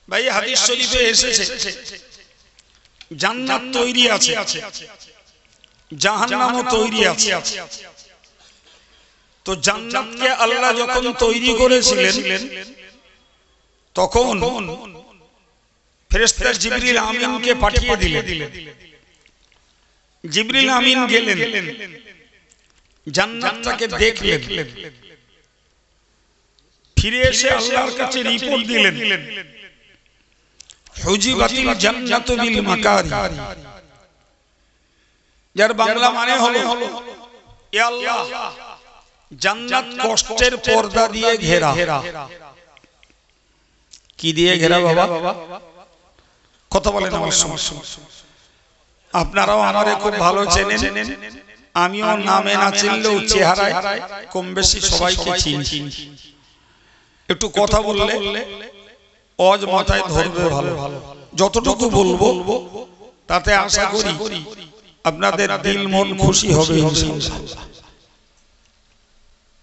ভাই হাদিস শরীফে এসেছে জান্নাত তৈরি আছে, জাহান্নামও তৈরি আছে। তো জান্নাতকে আল্লাহ যখন তৈরি করেছিলেন তখন ফেরেশতা জিবরিল আমিনকে পাঠিয়ে দিলেন। জিবরিল আমিন গেলেন, জান্নাতটাকে দেখলেন, ফিরে এসে আল্লাহর কাছে রিপোর্ট দিলেন, হুজিবাতিল জান্নাতু বিল মাকারি, যার বাংলা মানে হলো এ আল্লাহ জান্নাত কষ্টের পর্দা দিয়ে ঘেরা। কি দিয়ে ঘেরা বাবা? কথা বলেন আমার সমস্যা। আপনারাও আমারে খুব ভালো চেনেন, আমিও নামে না চিনলেও চেহারায় কম বেশি সবাইকে চিনি। একটু কথা বললে অজ মাথায় ধরবে ভালো। যতটুকু বলবো তাতে আশা করি আপনাদের দিল মন খুশি হবে ইনশাআল্লাহ।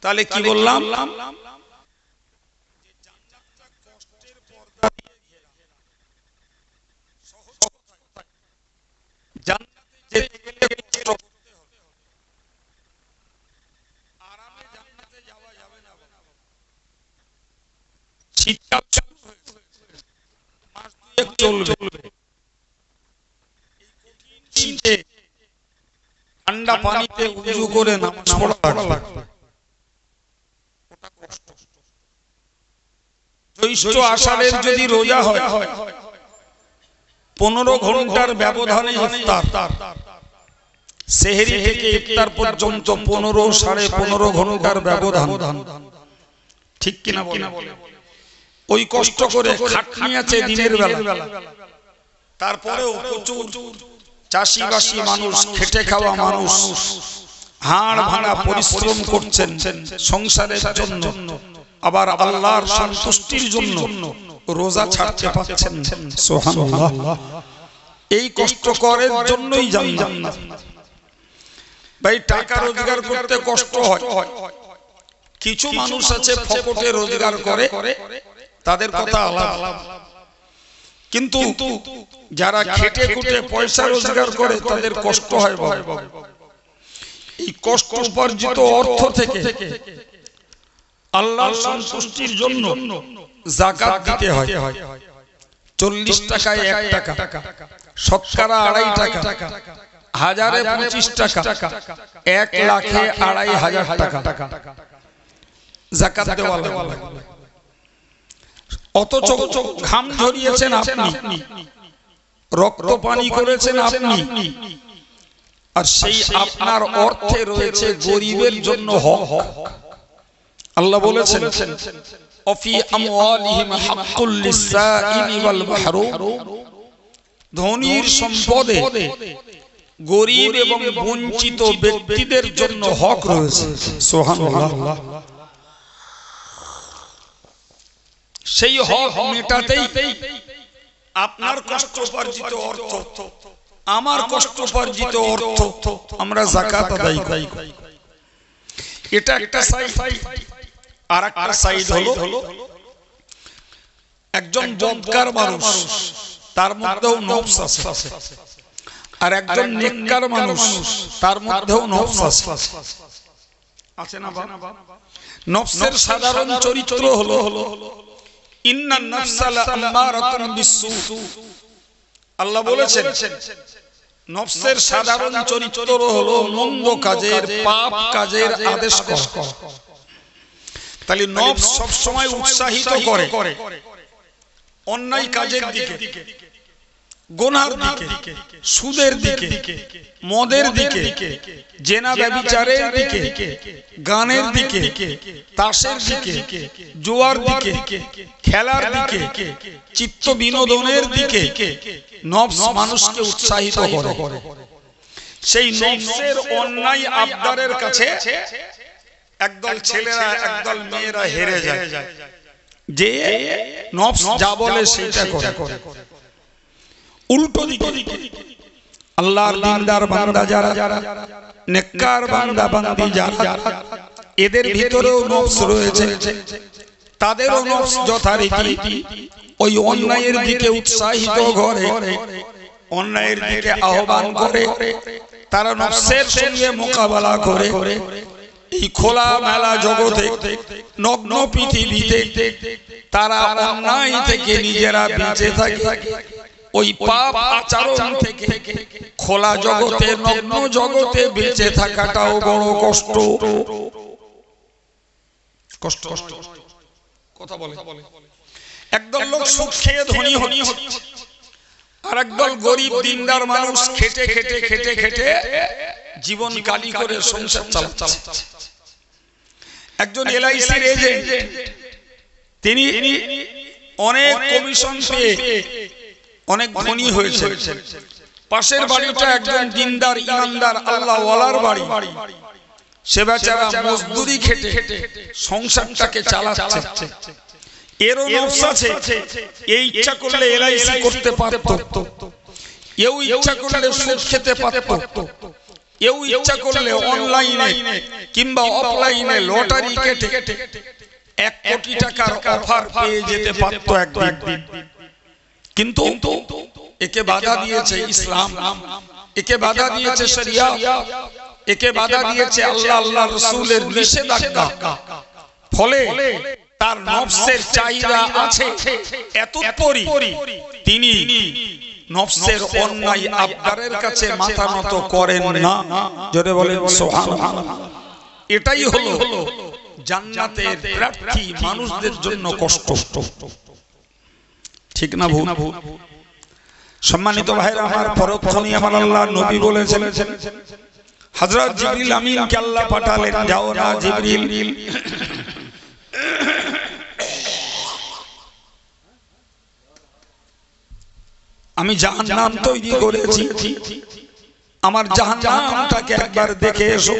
তাহলে কি বললাম? ঠান্ডা পানিতে উজু করে নামাজ পড়া লাগবে। জ্যৈষ্ঠ আষাঢ়ের যদি রোজা হয় 15 ঘন্টার ব্যবধানে ইফতার, সেহরি থেকে ইফতার পর্যন্ত 15 সাড়ে 15 ঘন্টার ব্যবধান, ঠিক কিনা বলেন? ওই কষ্ট করে খাটনি আছে দিনের বেলা, তারপরেও প্রচুর চাষিবাসী মানুষ, খেটে খাওয়া মানুষ হাড় ভাঙা পরিশ্রম করছেন সংসারের জন্য, আবার আল্লাহর সন্তুষ্টির জন্য রোজা ছাড়তে পারছেন। সুবহানাল্লাহ। এই কষ্ট করার জন্যই জান্নাত। ভাই টাকা রোজগার করতে কষ্ট হয়, কিছু মানুষ আছে ফকটে রোজগার করে, তাদের কথা আলাদা। কিন্তু যারা খেটে খুটে পয়সা রোজগার করে তাদের কষ্ট হয় বাবা। এই কষ্ট উপার্জিত অর্থ থেকে আল্লাহর সন্তুষ্টির জন্য যাকাত দিতে হয়। 40 টাকায় 1 টাকা, শতকরা 2.5 টাকা, হাজারে 25 টাকা, 1 লাখে 2,500 টাকা যাকাত দেওয়া লাগবে। অথচ ঘাম ঝরিয়েছেন আপনি, রক্ত পানি করেছেন আপনি, আর সেই আপনার অর্থে রয়েছে গরিবের জন্য হক। আল্লাহ বলেছেন অফি আমওয়ালিহিম হাক্কুল লিসাইলি ওয়াল মাহরুম, ধনীর সম্পদে গরিব এবং বঞ্চিত ব্যক্তিদের জন্য হক রয়েছে। সুবহানাল্লাহ। সেই হক মেটাতেই আপনার কষ্ট উপার্জিত অর্থ, আমার কষ্ট উপার্জিত অর্থ আমরা যাকাত আদায় করি। এটা একটা সাইড। আর একটা সাইড হলো একজন বদকার মানুষ, তার মধ্যেও নফস আছে, আর একজন নেককার মানুষ, তার মধ্যেও নফস আছে না বাবা? নফসের সাধারণ চরিত্র হলো ইন্নান নাফসা লাআম্মারাতুন বিসসু। আল্লাহ বলেছেন নফসের সাধারণ চরিত্র হলো মন্দ কাজের, পাপ কাজের আদেশ করা। তাহলে নফস সব সময় উৎসাহিত করে অন্যায় কাজের দিকে, গুনার দিকে, সুদের দিকে, মদের দিকে, জেনা ব্যভিচারের দিকে, গানের দিকে, তাসের দিকে, জুয়ার দিকে, খেলার দিকে, চিত্ত বিনোদনের দিকে নফস মানুষকে উৎসাহিত করে। সেই নফসের অন্যায় আবদারের কাছে একদল ছেলেরা একদল মেয়েরা হেরে যায়, যে নফস যা বলে সেটা করে। উল্টো দিকে আল্লাহর দিনদার বান্দা যারা, নেককার বান্দা বান্দি যারা, এদের ভিতরেও নফস রয়েছে, তাদেরও নফস যথারীতি ওই অন্যায়ের দিকে উৎসাহিত করে, অন্যায়ের দিকে আহ্বান করে। তারা নফসের সঙ্গে মোকাবেলা করে এই খোলা মেলা জগতে, নগ্ন পৃথিবীতে তারা অন্যায় থেকে নিজেরা বেঁচে থাকে। ওই পাপ আচরণ থেকে খোলা জগতে, নগ্ন জগতে বেঁচে থাকাটাও বড় কষ্ট। কষ্ট কথা বলে। একদল লোক সুখ খেয়ে ধনী হচ্ছে, আর একদল গরিব দিনদার মানুষ খেটে খেটে খেটে খেটে জীবন কালি করে সংসার চালাচ্ছে। একজন এলআইসির এজেন্ট, তিনি অনেক কমিশন পেয়ে অনেক ধনী হয়েছে। পাশের বাড়িটা একজন দিনদার ইমানদার আল্লাহওয়ালার বাড়ি। সে বেচারা মজদুরি খেটে সংসারটাকে চালাচ্ছে। এরও নফস আছে, এই ইচ্ছা করলে এলআইসি করতে পারত, এও ইচ্ছা করলে সুদ খেতে পারত, এও ইচ্ছা করলে অনলাইনে কিংবা অফলাইনে লটারি কেটে 1 কোটি টাকার অফার পেয়ে যেতে পারত একদিন। কিন্তু একে বাধা দিয়েছে ইসলাম, একে বাধা দিয়েছে শরিয়াত, একে বাধা দিয়েছে আল্লাহ আল্লাহ রাসূলের নিষেধাজ্ঞা। ফলে তার নফসের চাহিদা আছে এতপরি, তিনি নফসের অন্যায় আবদারের কাছে মাথা নত করেন না। জোরে বলেন সুবহানাল্লাহ। এটাই হলো জান্নাতের প্রার্থী মানুষদের জন্য কষ্ট। ঠিক না ভুল? সম্মানিত ভাইরা আমার, পরক্ষণে আমার আল্লাহ নবী বলেছেন, হযরত জিবরিল আমিনকে আল্লাহ পাঠালেন, যাও না জিবরিল, আমি জাহান্নাম তৈরি করেছি, আমার জাহান্নামটাকে একবার দেখে এসো।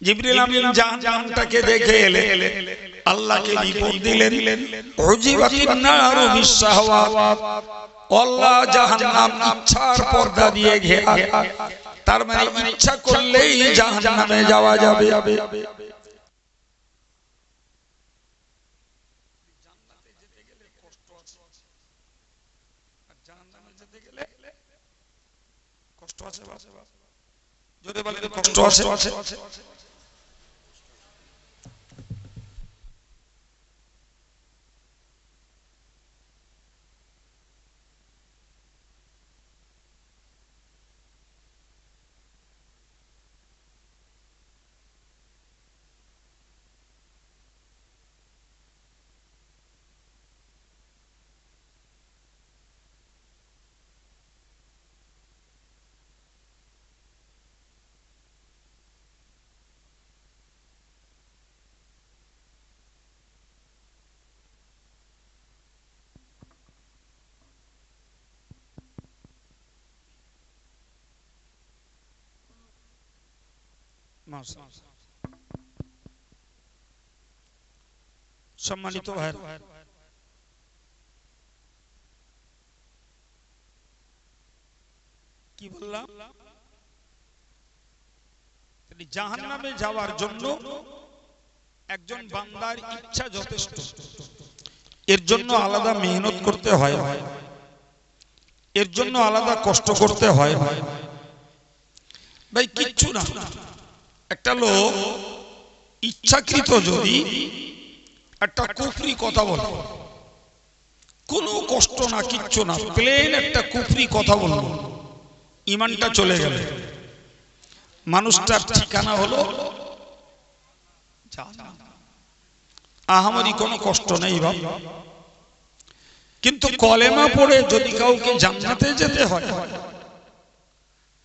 জিবরিল আমিন জাহান্নামটাকে দেখে এলেন, আল্লাহকে রিপোর্ট দিলেন, উজিবাতিন নারু বিশাহওয়াত, আল্লাহ জাহান্নাম ইচ্ছার পর্দা দিয়ে ঘেরা। তার মানে ইচ্ছা করলেই জাহান্নামে যাওয়া যাবে। কষ্ট আছে। সম্মানিত ভাই, কি বললাম? জাহান্নামে যাওয়ার জন্য একজন বান্দার ইচ্ছা যথেষ্ট, এর জন্য আলাদা মেহনত করতে হয়, এর জন্য আলাদা কষ্ট করতে হয় ভাই, কিচ্ছু না। একটা লোক ইচ্ছাকৃত যদি একটা কুফরি কথা বলে, কোনো কষ্ট না, কিচ্ছু না, প্লেন একটা কুফরি কথা বলল, ঈমানটা চলে গেল, মানুষটার ঠিকানা হলো আহামরি, কোনো কষ্ট নেই ভাই। কিন্তু কলেমা পড়ে যদি কাউকে জান্নাতে যেতে হয়,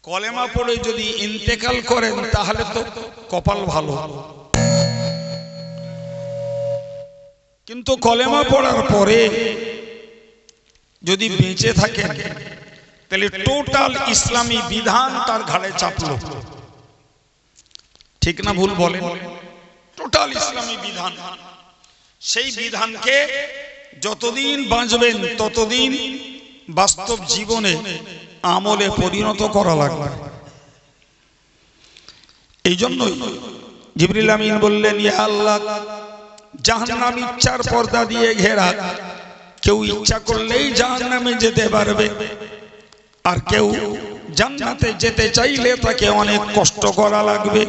কলেমা পড়ে যদি ইন্তেকাল করেন, তাহলে তো কপাল ভালো। কিন্তু কলেমা পড়ার পরে যদি বেঁচে থাকেন, তাহলে টোটাল ইসলামী বিধান তার ঘাড়ে চাপলো। ঠিক না ভুল বলেন? টোটাল ইসলামী বিধান, সেই বিধানকে যতদিন বাঁচবেন ততদিন বাস্তব জীবনে আমলে পরিণত করা লাগবে। এই জন্যই জিবরিল আমিন বললেন, ইয়া আল্লাহ, জাহান্নাম ইচ্ছার পর্দা দিয়ে ঘেরা। কেউ ইচ্ছা করলেই জাহান্নামে যেতে পারবে, আর কেউ জান্নাতে যেতে চাইলে তাকে অনেক কষ্ট করা লাগবে।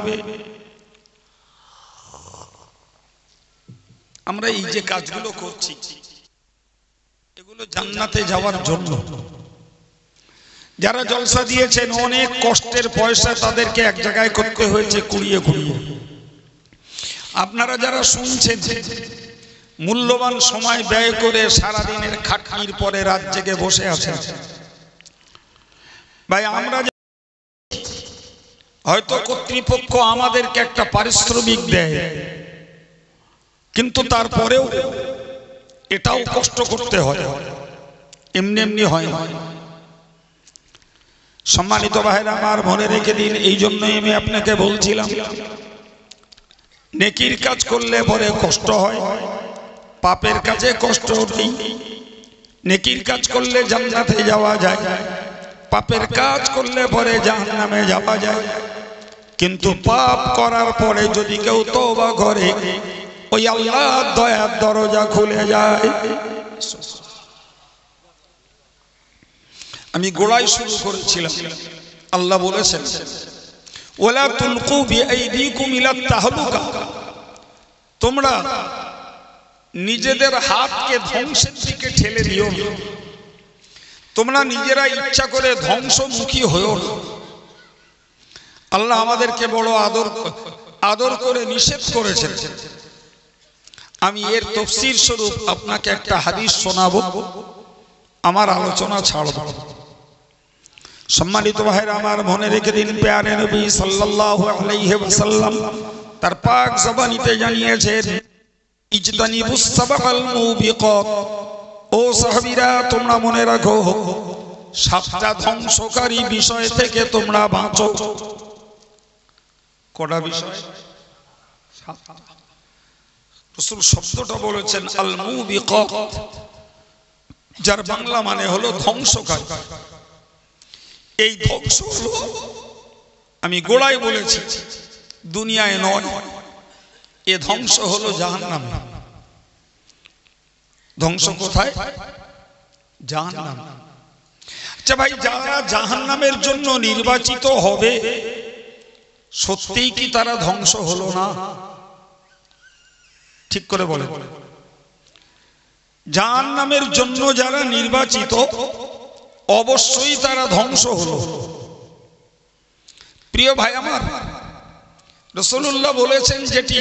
আমরা এই যে কাজগুলো করছি এগুলো জান্নাতে যাওয়ার জন্য। যারা জলসা দিয়েছেন অনেক কষ্টের পয়সা তাদেরকে এক জায়গায় করতে হয়েছে কুড়িয়ে কুড়িয়ে। আপনারা যারা শুনছেন মূল্যবান সময় ব্যয় করে সারাদিনের খাটনির পরে রাত জেগে বসে আছেন। ভাই আমরা হয়তো কর্তৃপক্ষ আমাদেরকে একটা পারিশ্রমিক দেয়, কিন্তু তারপরেও এটাও কষ্ট করতে হয়, এমনি এমনি হয় না। সম্মানিত ভাইরা আমার, মনে রেখে দিন, এই জন্যই আমি আপনাকে বলছিলাম নেকির কাজ করলে পরে কষ্ট হয়, পাপের কাজে কষ্ট নেই। নেকির কাজ করলে জান্নাতে যাওয়া যায়, পাপের কাজ করলে পরে জাহান্নামে যাওয়া যায়। কিন্তু পাপ করার পরে যদি কেউ তওবা করে ওই আল্লাহর দয়ার দরজা খুলে যায়। আমি গোড়ায় শুরু করেছিলাম, আল্লাহ বলেছেন ওয়ালা তুলকু বিআইদিকুম ইলাত তাহলুকা, তোমরা নিজেদের হাতকে ধ্বংসের দিকে ঠেলে দিও না, তোমরা নিজেরা ইচ্ছা করে ধ্বংসমুখী হও না। আল্লাহ আমাদেরকে বড় আদর করে নিষেধ করেছেন। আমি এর তাফসীর স্বরূপ আপনাকে একটা হাদিস শোনাবো, আমার আলোচনা ছাড়ব। সম্মানিত ভাইরা আমার, মনে রেখে দিন, প্যারে নবী সাল্লাল্লাহু আলাইহি ওয়াসাল্লাম তার পাক জবানিতে জানিয়েছেন ইজতানিবুস সাবাল মুবিকাত, ও সাহাবীরা তোমরা মনে রাখো সাতটা ধ্বংসকারী বিষয় থেকে তোমরা বাঁচো। কটা বিষয়? রাসূল শব্দটা বলেছেন আল মুবিকাত, যার বাংলা মানে হলো ধ্বংসকারী। এই ধ্বংস হলো, আমি গোড়ায় বলেছি, দুনিয়ায় নয়, এ ধ্বংস হলো জাহান্নামে। ধ্বংস কোথায়? জাহান্নাম। আচ্ছা ভাই, যারা জাহান্নামের জন্য নির্বাচিত হবে সত্যিই কি তারা ধ্বংস হলো না? ঠিক করে বলে। জাহান্নামের জন্য যারা নির্বাচিত অবশ্যই তারা ধ্বংস হলো। প্রিয় ভাই আমার, রাসূলুল্লাহ বলেছেন যেটি,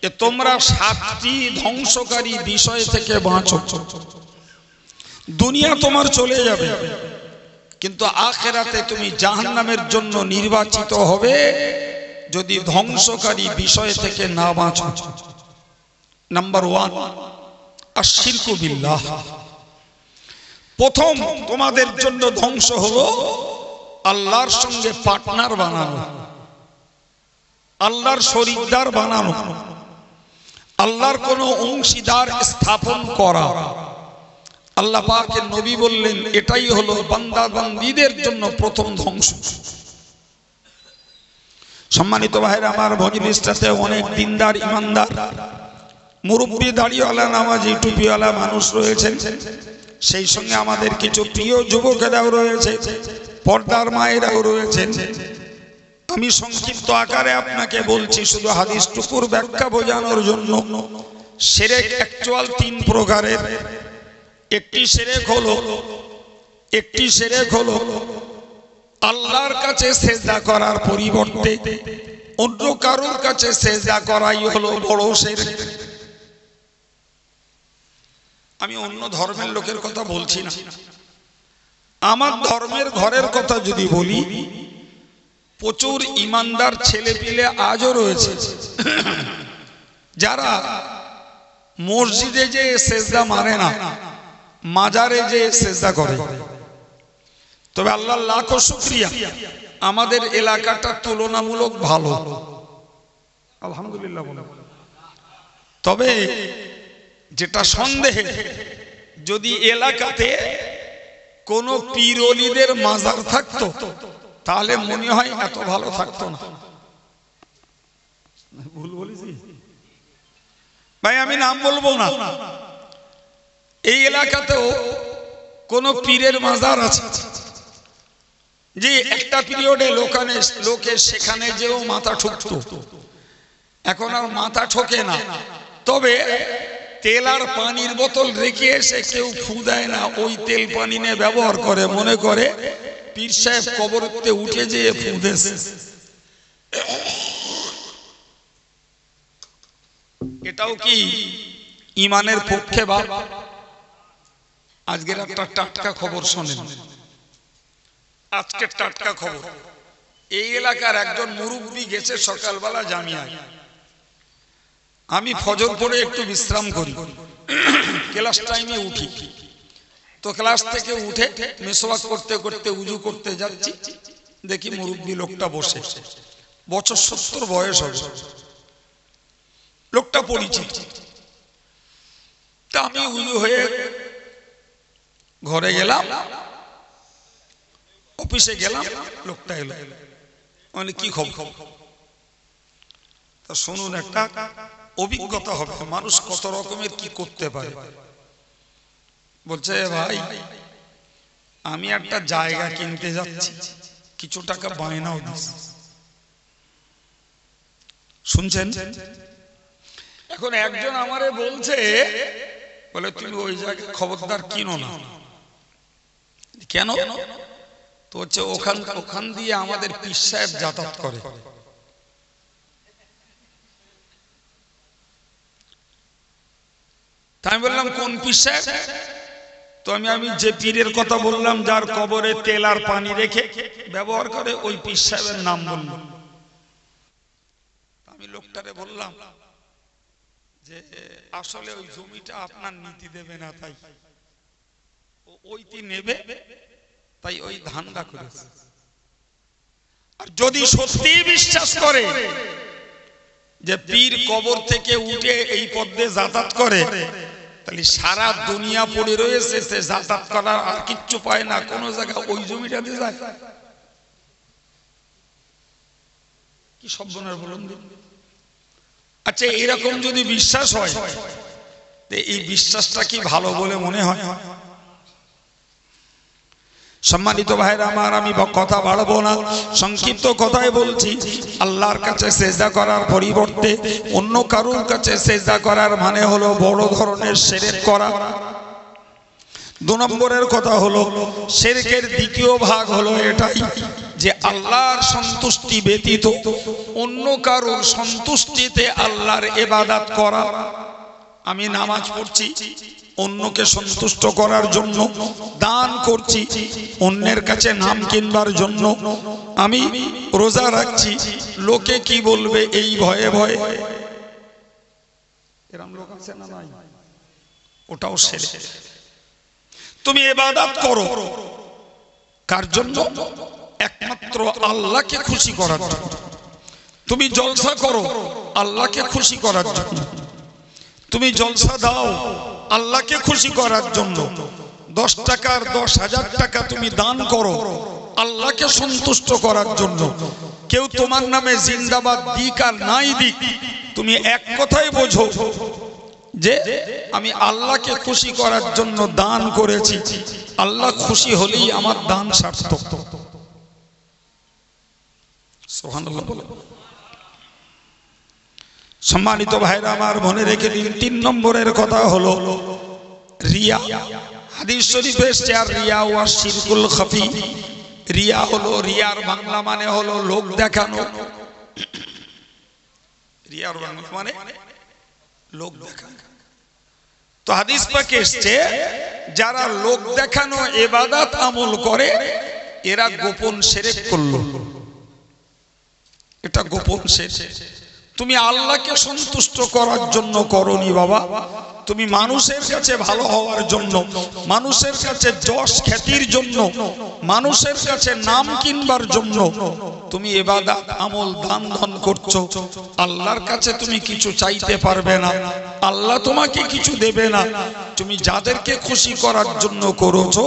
যে তোমরা সাতটি ধ্বংসকারী বিষয় থেকে বাঁচো। দুনিয়া তোমার চলে যাবে, কিন্তু আখিরাতে তুমি জাহান্নামের জন্য নির্বাচিত হবে যদি ধ্বংসকারী বিষয় থেকে না বাঁচো। নাম্বার 1, আশরিকু বিল্লাহ। প্রথম তোমাদের জন্য ধ্বংস হলো আল্লাহর সঙ্গে পার্টনার বানানো, আল্লাহর শরীকদার বানানো, আল্লাহর কোন অংশীদার স্থাপন করা। আল্লাহ পাকের নবী বললেন এটাই হলো বান্দা বান্দীদের জন্য প্রথম ধ্বংস। সম্মানিত ভাইরা আমার, মজলিসটাতে অনেক দিনদার, ইমানদার, মুরব্বী, দাড়িওয়ালা, নামাজি, টুপিওয়ালা মানুষ রয়েছেন। সেই সঙ্গে আমাদের কিছু প্রিয় যুবকেরাও রয়েছে, পর্দার মায়েরাও রয়েছেন। আমি সংক্ষিপ্ত আকারে আপনাকে বলছি শুধু হাদিসটুকুর ব্যাখ্যা বোঝানোর জন্য। শিরক অ্যাকচুয়াল 3 প্রকারের। একটি শিরক হলো আল্লাহর কাছে সেজদা করার পরিবর্তে অন্য কারোর কাছে সেজদা করাই হলো বড় শিরক। আমি অন্য ধর্মের লোকের কথা বলছি না, আমার ধর্মের ঘরের কথা যদি বলি, প্রচুর ইমানদার ছেলে পিলে আজও রয়েছে যারা মসজিদে যে সেজদা মারে না, মাজারে যে সেজদা করে। তবে আল্লাহ লাখো শুকরিয়া, আমাদের এলাকাটা তুলনামূলক ভালো, আলহামদুলিল্লাহ। তবে যেটা সন্দেহ, যদি এলাকাতে কোন পীর ওলিদের মাজার থাকতো তাহলে মনে হয় এত ভালো থাকতো না। ভুল বলেছি ভাই আমি নাম বলবো না, এই এলাকাতেও কোন পীরের মাজার আছে যে একটা পিরিয়ডে লোকে সেখানে যেও মাথা ঠুকতো, এখন আর মাথা ঠোকে না। তবে তেল আর পানির বোতল রেখে এসে কেউ ফু দেয় না, ওই তেল পানি নিয়ে ব্যবহার করে, মনে করে পীর সাহেব কবরতে উঠে যেয়ে ফু দেছে। এটাও কি ইমানের পক্ষে? বা আজকের একটা টাটকা খবর শোনেন, আজকের টাটকা খবর। এই এলাকার একজন মুরব্বী গেছে সকালবেলা জামিয়ায়। আমি ফজর পড়ে একটু বিশ্রাম করি, ক্লাস টাইমে উঠি, তো ক্লাস থেকে উঠে মেসওয়াক করতে করতে উজু করতে যাচ্ছি, দেখি মুরব্বী লোকটা বসে, বছর 70 বয়স হবে, লোকটা পরিচিত। তা আমি উজু হয়ে ঘরে গেলাম, অফিসে গেলাম, লোকটা এলো, মানে কি খবর? তা শুনুন, একটা অভিজ্ঞতা হবে, মানুষ কত রকমের কি করতে পারে। বলছে, ভাই আমি একটা জায়গা কিনতে যাচ্ছি, কিছু টাকা বায়নাও দিচ্ছি। শুনছেন? এখন একজন আমারে বলছে, বলে তুমি ওই জায়গায় খবরদার কিনো না। কেন? তো হচ্ছে ওখান দিয়ে আমাদের পীর সাহেব যাতায়াত করে। আমি বললাম কোন পীর সাহেব? তো আমি যে পীরের কথা বললাম, যার কবরে তেল আর পানি রেখে ব্যবহার করে, ওই পীর সাহেবের নাম বললাম। আমি লোকটারে বললাম যে আসলে ওই জমিটা আপনার নীতি দেবে না, তাই ওইটি নেবে, তাই ওই ধান্দা করেছে। আর যদি সত্যি বিশ্বাস করে যে পীর কবর থেকে উঠে এই পথে যাতায়াত করে, তাহলে সারা দুনিয়া পড়ে রয়েছে, সে যাতায়াত করার আর কিচ্ছু পায় না, কোন জায়গায় ওই জমিটা দিয়ে যায়। কি সর্বনাশ বলুন। আচ্ছা, এরকম যদি বিশ্বাস হয়, এই বিশ্বাসটা কি ভালো বলে মনে হয়? সম্মানিত ভাইরা আমার, আমি কথা বাড়াবো না, সংক্ষিপ্ত কথাই বলছি। আল্লাহর কাছে সেজদা করার পরিবর্তে অন্য কারোর কাছে সেজদা করার মানে হলো বড় ধরনের শিরক করা। 2 নম্বরের কথা হলো, শিরকের দ্বিতীয় ভাগ হলো এটাই যে আল্লাহর সন্তুষ্টি ব্যতীত অন্য কারোর সন্তুষ্টিতে আল্লাহর ইবাদত করা। আমি নামাজ পড়ছি অন্যকে সন্তুষ্ট করার জন্য, দান করছি অন্যের কাছে নাম কিনবার জন্য, আমি রোজা রাখছি লোকে কি বলবে এই ভয়ে ভয়ে। এরকম লোক আছে না নাই? ওটাও শিরক। তুমি ইবাদত করো কার জন্য? একমাত্র আল্লাহকে খুশি করার জন্য। তুমি জলসা করো আল্লাহকে খুশি করার জন্য। তুমি জলসা দাও আল্লাহকে খুশি করার জন্য। 10 টাকার 10,000 টাকা তুমি দান করো আল্লাহকে সন্তুষ্ট করার জন্য। কেউ তোমার নামে জিন্দাবাদ দিক আর নাই দিক, তুমি এক কথাই বোঝো যে আমি আল্লাহকে খুশি করার জন্য দান করেছি, আল্লাহ খুশি হলেই আমার দান সার্থক। সুবহানাল্লাহ। সম্মানিত ভাইরা আমার, মনে রেখে দিন 3 নম্বরের কথা হলো রিয়া। হাদিস শরীফে এসেছে, আর রিয়া ওয়া শিরকুল খাফি। রিয়া হলো, রিয়ার বাংলা মানে হলো লোক দেখানো। রিয়ার বাংলা মানে লোক দেখানো। তো হাদিস পাকে এসেছে, যারা লোক দেখানো ইবাদত আমল করে এরা গোপন শিরক করলো। এটা গোপন শিরক। তুমি আল্লাহকে সন্তুষ্ট করার জন্য করনি বাবা, তুমি মানুষের কাছে ভালো হওয়ার জন্য, মানুষের কাছে যশ খ্যাতির জন্য, মানুষের কাছে নাম কিনবার জন্য তুমি ইবাদত আমল দান ধন করছো। আল্লাহর কাছে তুমি কিছু চাইতে পারবে না, আল্লাহ তোমাকে কিছু দেবে না। তুমি যাদেরকে খুশি করার জন্য করেছো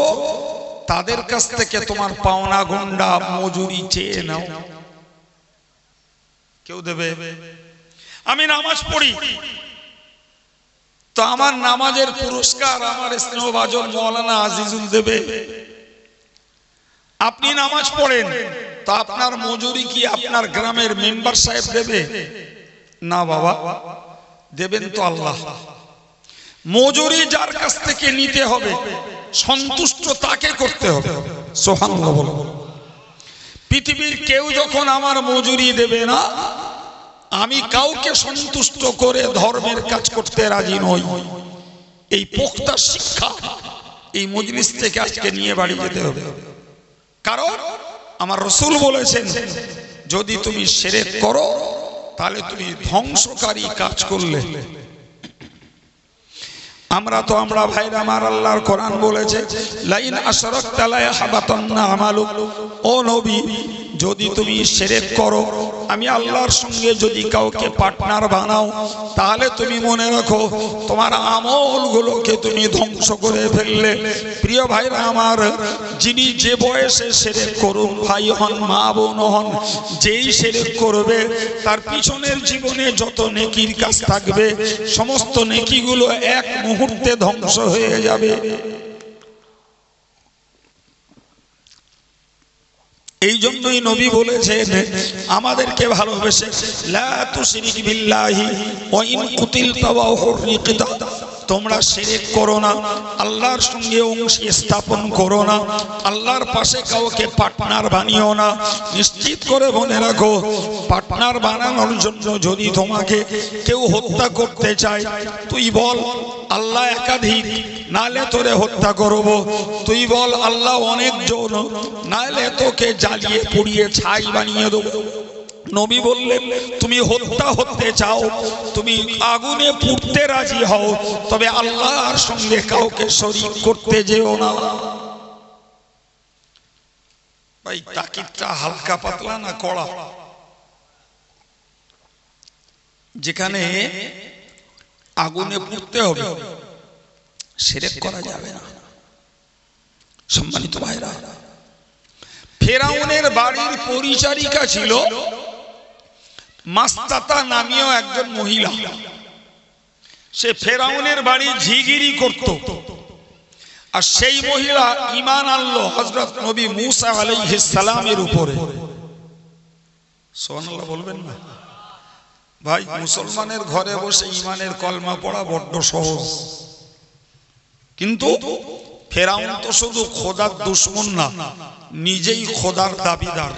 তাদের কাছ থেকে তোমার পাওনা গন্ডা মজুরি চেয়ে নাও, কেউ দেবে? আমি নামাজ পড়ি, তো আমার নামাজের পুরস্কার আমার স্নেহভাজন মৌলানা আজিজুল দেবে। আপনি নামাজ পড়েন তো আপনার মজুরি কি আপনার গ্রামের মেম্বার সাহেব দেবে? না বাবা, দেবেন তো আল্লাহ। মজুরি যার কাছ থেকে নিতে হবে সন্তুষ্ট তাকে করতে হবে। সুবহানাল্লাহ বলো। পৃথিবীর কেউ যখন আমার মজুরি দেবে না, আমি কাউকে সন্তুষ্ট করে ধর্মের কাজ করতে রাজি নই। এই পোক্তা শিক্ষা এই মজলিস থেকে আজকে নিয়ে বাড়ি যেতে হবে। কারণ আমার রাসূল বলেছেন, যদি তুমি শিরক করো তাহলে তুমি ধ্বংসকারী কাজ করলে। আমরা ভাইরা আমার আল্লাহর কোরআন বলেছে, লাইন আশরাকতা লা ইয়াহবাতান্না আমালুক। ও নবী, যদি তুমি শিরক করো, আমি আল্লাহর সঙ্গে যদি কাউকে পার্টনার বানাও, তাহলে তুমি মনে রাখো তোমার আমলগুলোকে তুমি ধ্বংস করে ফেললে। প্রিয় ভাইরা আমার, যিনি যে বয়সে শিরক করুন, ভাই হন মা বোন হন, যেই শিরক করবে তার পিছনের জীবনে যত নেকির কাজ থাকবে সমস্ত নেকিগুলো এক মুহূর্তে ধ্বংস হয়ে যাবে। এই জন্যই নবী বলেছেন আমাদেরকে ভালোবেসে, লা তুশরিক বিল্লাহি ওয়া ইন কুতিলতা ওয়া হুররিকতা। তোমরা শিরক করো না, আল্লাহর সঙ্গে অংশী স্থাপন করো না, আল্লাহর পাশে কাউকে পার্টনার বানিও না। নিশ্চিত করে মনে রাখো, পার্টনার বানানোর জন্য যদি তোমাকে কেউ হত্যা করতে চায়, তুই বল আল্লাহ একাধিক, নালে তোরে হত্যা করব। তুই বল আল্লাহ অনেকজন, নালে তোকে জ্বালিয়ে পুড়িয়ে ছাই বানিয়ে দেবো। নবী বললেন, তুমি হত্যা হতে চাও, তুমি আগুনে পুড়তে রাজি হও, তবে আল্লাহর সঙ্গে কাউকে শরীক করতে যেও না। ভাই তাকিদটা হালকা পাতলা না কড়া? যেখানে আগুনে পুড়তে হবে শিরক করা যাবে না। সম্মানিত ভাইরা, ফেরাউনের বাড়ির পরিচারিকা ছিল মাস্তাতা নামীয় একজন মহিলা। সে ফেরাউনের বাড়ি ঝিগিরি করত। আর সেই মহিলা ঈমান আনলো হযরত নবী মুসা আলাইহিস সালামের উপরে। সুবহানাল্লাহ বলবেন না ভাই? মুসলমানের ঘরে বসে ঈমানের কলমা পড়া বড্ড সহজ, কিন্তু ফেরাউন তো শুধু খোদার দুশমন না, নিজেই খোদার দাবিদার।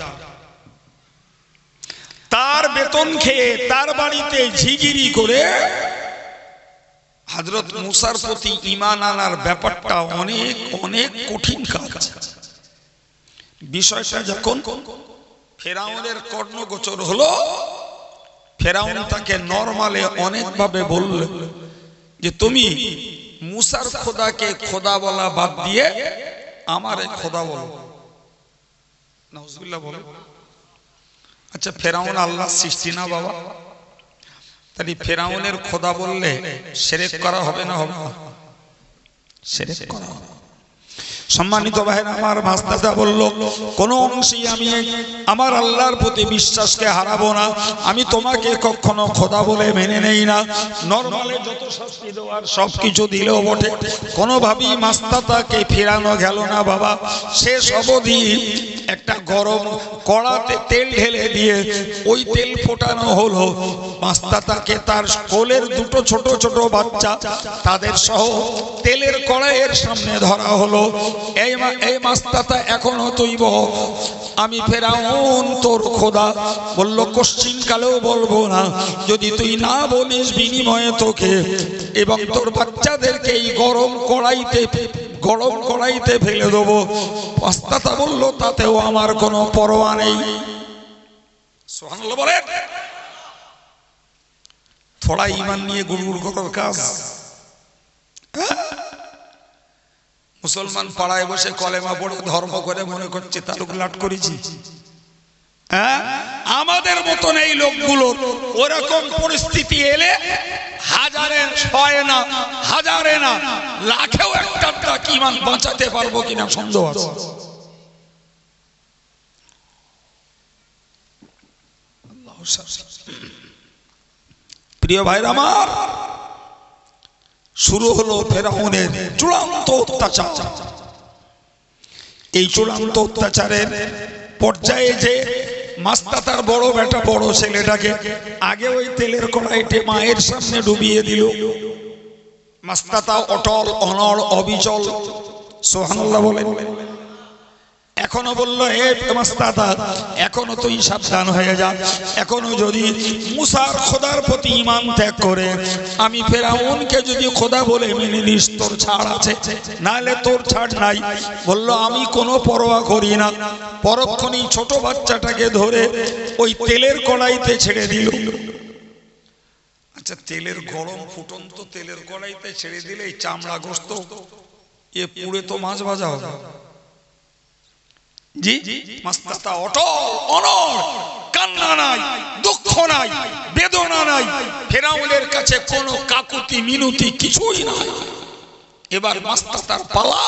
তার বেতন খেয়ে তার বাড়িতে ঝিগিরি করে হযরত মুসার প্রতি ঈমান আনার ব্যাপারটা অনেক অনেক কঠিন কাজ। বিষয়টা যখন ফেরাউনের কর্ণগোচর হলো, ফেরাউন তাকে নরমালে অনেকভাবে বলল যে তুমি মুসার খোদাকে খোদা বলা বাদ দিয়ে আমারে খোদা বলো। নাউজুবিল্লাহ বলো। আচ্ছা, ফেরাউন আল্লাহর সৃষ্টি না বাবা? তাহলে ফেরাউনের খোদা বললে শিরক করা হবে না? হবে না? শিরক করা হবে। সম্মানিত ভাইরা আমার, মাস্তাদা বলল, কোন অংশেই আমি আমার আল্লাহর প্রতি বিশ্বাসকে হারাবো না। আমি তোমাকে কখনো খোদা বলে মেনে নেই না। নরমালে যত শাস্তি দেওয়ার সবকিছু দিলেও বটে, কোনোভাবেই মাস্তাদাকে ফেরানো গেল না বাবা। শেষ অবধি একটা গরম কড়াতে তেল ঢেলে দিয়ে ওই তেল ফোটানো হলো। মাস্তাদাকে তার কোলের দুটো ছোট ছোট বাচ্চা তাদের সহ তেলের কড়াইয়ের সামনে ধরা হলো। এই মাস্তাতা এখনো তুই বল আমি ফেরাউন তোর খোদা? বলল, কোশ্চিন কালেও বলবো না। যদি তুই না বলিস, বিনিময়ে তোকে এবং তোর বাচ্চাদেরকে এই গরম কড়াইতে ফেলে দেবো। মাস্তাতা বলল, তাতেও আমার কোনো পরোয়া নেই। সুবহানাল্লাহ বলেন। থোড়া ঈমান নিয়ে গুড়গুড় করার কাজ। মুসলমান পাড়ায় বসে কলেমা পড়ে ধর্ম করে মনে করছে তালুক লাট করেছি। আমাদের মতন এই লোকগুলোর ওরকম পরিস্থিতি এলে হাজারে ছয় না, হাজারে না, লাখেও একটা ঈমান বাঁচাতে পারবো কিনা সন্দেহ আছে। প্রিয় ভাইরা আমার, শুরু হলো ফেরাউনের চূড়ান্ত অত্যাচার। এই চূড়ান্ত অত্যাচারের পর্যায়ে যে মাস্তাতার বড় বেটা বড় ছেলেটাকে আগে ওই তেলের কড়াইতে মায়ের সামনে ডুবিয়ে দিল। মাস্তাতা অটল অনড় অবিচল, সুবহানাল্লাহ বলেন। এখনো বললো, হে মাস্তাতা, এখনো তুই সাবধান হয়ে যা। এখনো যদি মুসার খোদার প্রতি ঈমান ত্যাগ করে আমি ফেরাউনকে যদি খোদা বলে মেনে নিস তোর ছাড় আছে, নাহলে তোর ছাড় নাই। বললো, আমি কোনো পরোয়া করি না। পরক্ষণেই ছোট বাচ্চাটাকে ধরে ওই তেলের কড়াইতে ছেড়ে দিল। আচ্ছা, তেলের গরম ফুটন্ত তেলের কড়াইতে ছেড়ে দিলে এই চামড়া গোস্ত এ পুড়ে তো মাছ ভাজা হবে। জি, মাস্তাতা অটল অনড়, কান্না নাই, দুঃখ নাই, বেদনা নাই। ফেরাউনের কাছে কোনো কাকুতি মিনতি কিছুই নাই। এবার মাস্তাতার পালা,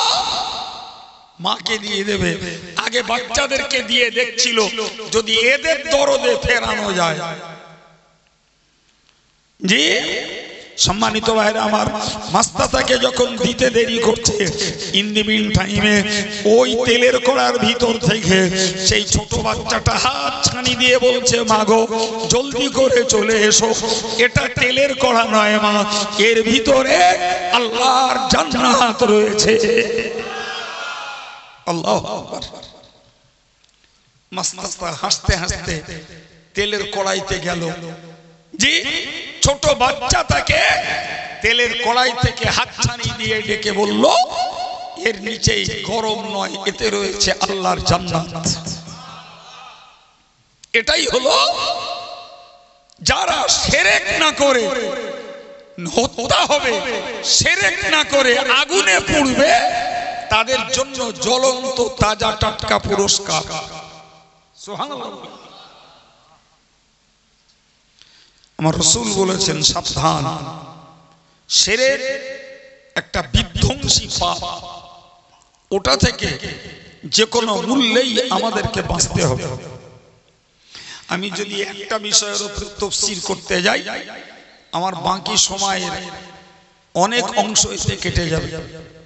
মাকে দিয়ে দেবে। আগে বাচ্চাদেরকে দিয়ে দেখছিল যদি এদের দরদে ফেরানো যায়। জি সম্মানিত ভাইরা আমার, মাস্তাতাকে যখন দিতে দেরি করছে, ইন দি মিন টাইমে ওই তেলের কড়ার ভিতর থেকে সেই ছোট বাচ্চাটা হাত ছানি দিয়ে বলছে, মা গো জলদি করে চলে এসো, এটা তেলের কড়া নয় মা, এর ভিতরে আল্লাহর জান্নাত রয়েছে। আল্লাহু আকবার। মাস্তাতা হাসতে হাসতে তেলের কড়াইতে গেল। জি, ছোট বাচ্চা তাকে তেলের কড়াই থেকে হাতছানি দিয়ে ডেকে বলল, এর নিচে গরম নয়, এতে রয়েছে আল্লাহর জান্নাত। এটাই হলো যারা শিরক না করে হত্যা হবে, শিরক না করে আগুনে পুড়বে, তাদের জন্য জ্বলন্ত তাজা টাটকা পুরস্কার। সুবহানাল্লাহ। আমার রাসূল বলেছেন, সাবধান, শিরক একটা বিধ্বংসী পাপ, ওটা থেকে যে কোনো মূল্যেই আমাদেরকে বাঁচতে হবে। আমি যদি একটা বিষয়ের উপর তাফসীর করতে যাই, আমার বাকি সময়ের অনেক অংশ এতে কেটে যাবে।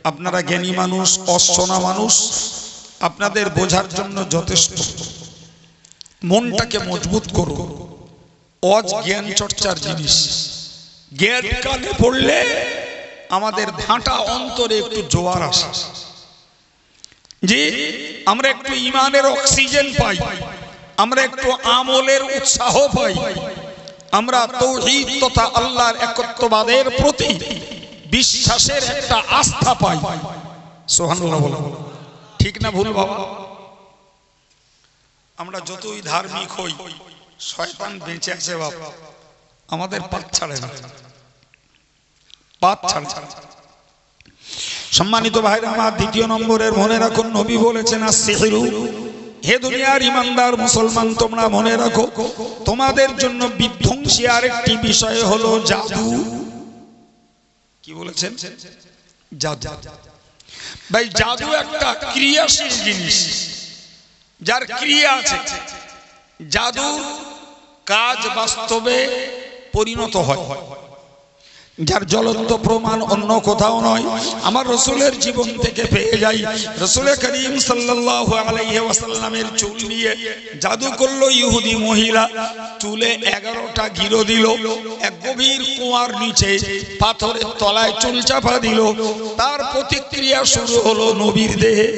আপনারা জ্ঞানী মানুষ, অশোনা মানুষ, আপনাদের বোঝার জন্য যথেষ্ট। মনটাকে মজবুত করুন। অজ জ্ঞান চর্চার জিনিস। জ্ঞান কানে পড়লে আমাদের ভাটা অন্তরে একটু জোয়ার আসে। জি, আমরা একটু ইমানের অক্সিজেন পাই, আমরা একটু আমলের উৎসাহ পাই, আমরা তাওহীদ তথা আল্লাহর একত্ববাদের প্রতি বিশ্বাসের একটা আস্থা পাই। সুবহানাল্লাহ বলো, ঠিক না ভুল বাবা? আমরা যতই ধার্মিক হই, শয়তান বেঁচে আছে বাবা, আমাদের পাত ছাড়ে না, পাত ছাড়ে। সম্মানিত ভাইরা আমার, দ্বিতীয় নম্বরের মনে রাখুন, নবী বলেছেন, আসসিহরু, হে দুনিয়ার ইমানদার মুসলমান তোমরা মনে রাখো, তোমাদের জন্য বিধ্বংসী আরেকটি বিষয় হলো জাদু। কি বলেছেন? জাদু। ভাই, জাদু একটা ক্রিয়াশীল জিনিস, যার ক্রিয়া আছে। জাদু কাজ বাস্তবে পরিণত হয়, যার জ্বলন্ত প্রমাণ অন্য কোথাও নয়, আমার রাসূলের জীবন থেকে পেয়ে যাই। রাসূল করিম সাল্লাল্লাহু আলাইহি ওয়াসাল্লামের চুল নিয়ে জাদু করলো ইহুদি মহিলা। চুলে 11টা গিরো দিল, এক গভীর কুয়ার নিচে পাথরের তলায় চুল চাপা দিল। তার প্রতিক্রিয়া শুরু হলো নবীর দেহে।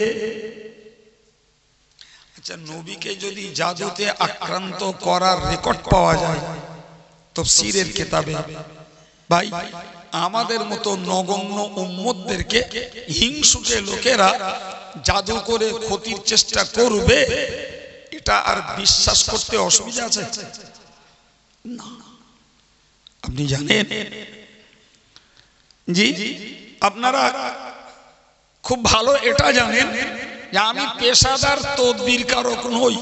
আচ্ছা, নবীকে যদি জাদুতে আক্রান্ত করার রেকর্ড পাওয়া যায় তাফসীরের কিতাবে, ভাই আমাদের মতো নগণ্য উম্মতদেরকে হিংসুটে লোকেরা জাদু করে ক্ষতির চেষ্টা করবে, এটা আর বিশ্বাস করতে অসুবিধা আছে? না। আপনি জানেন, জি আপনারা খুব ভালো এটা জানেন যে আমি পেশাদার তদবিরকারক নই,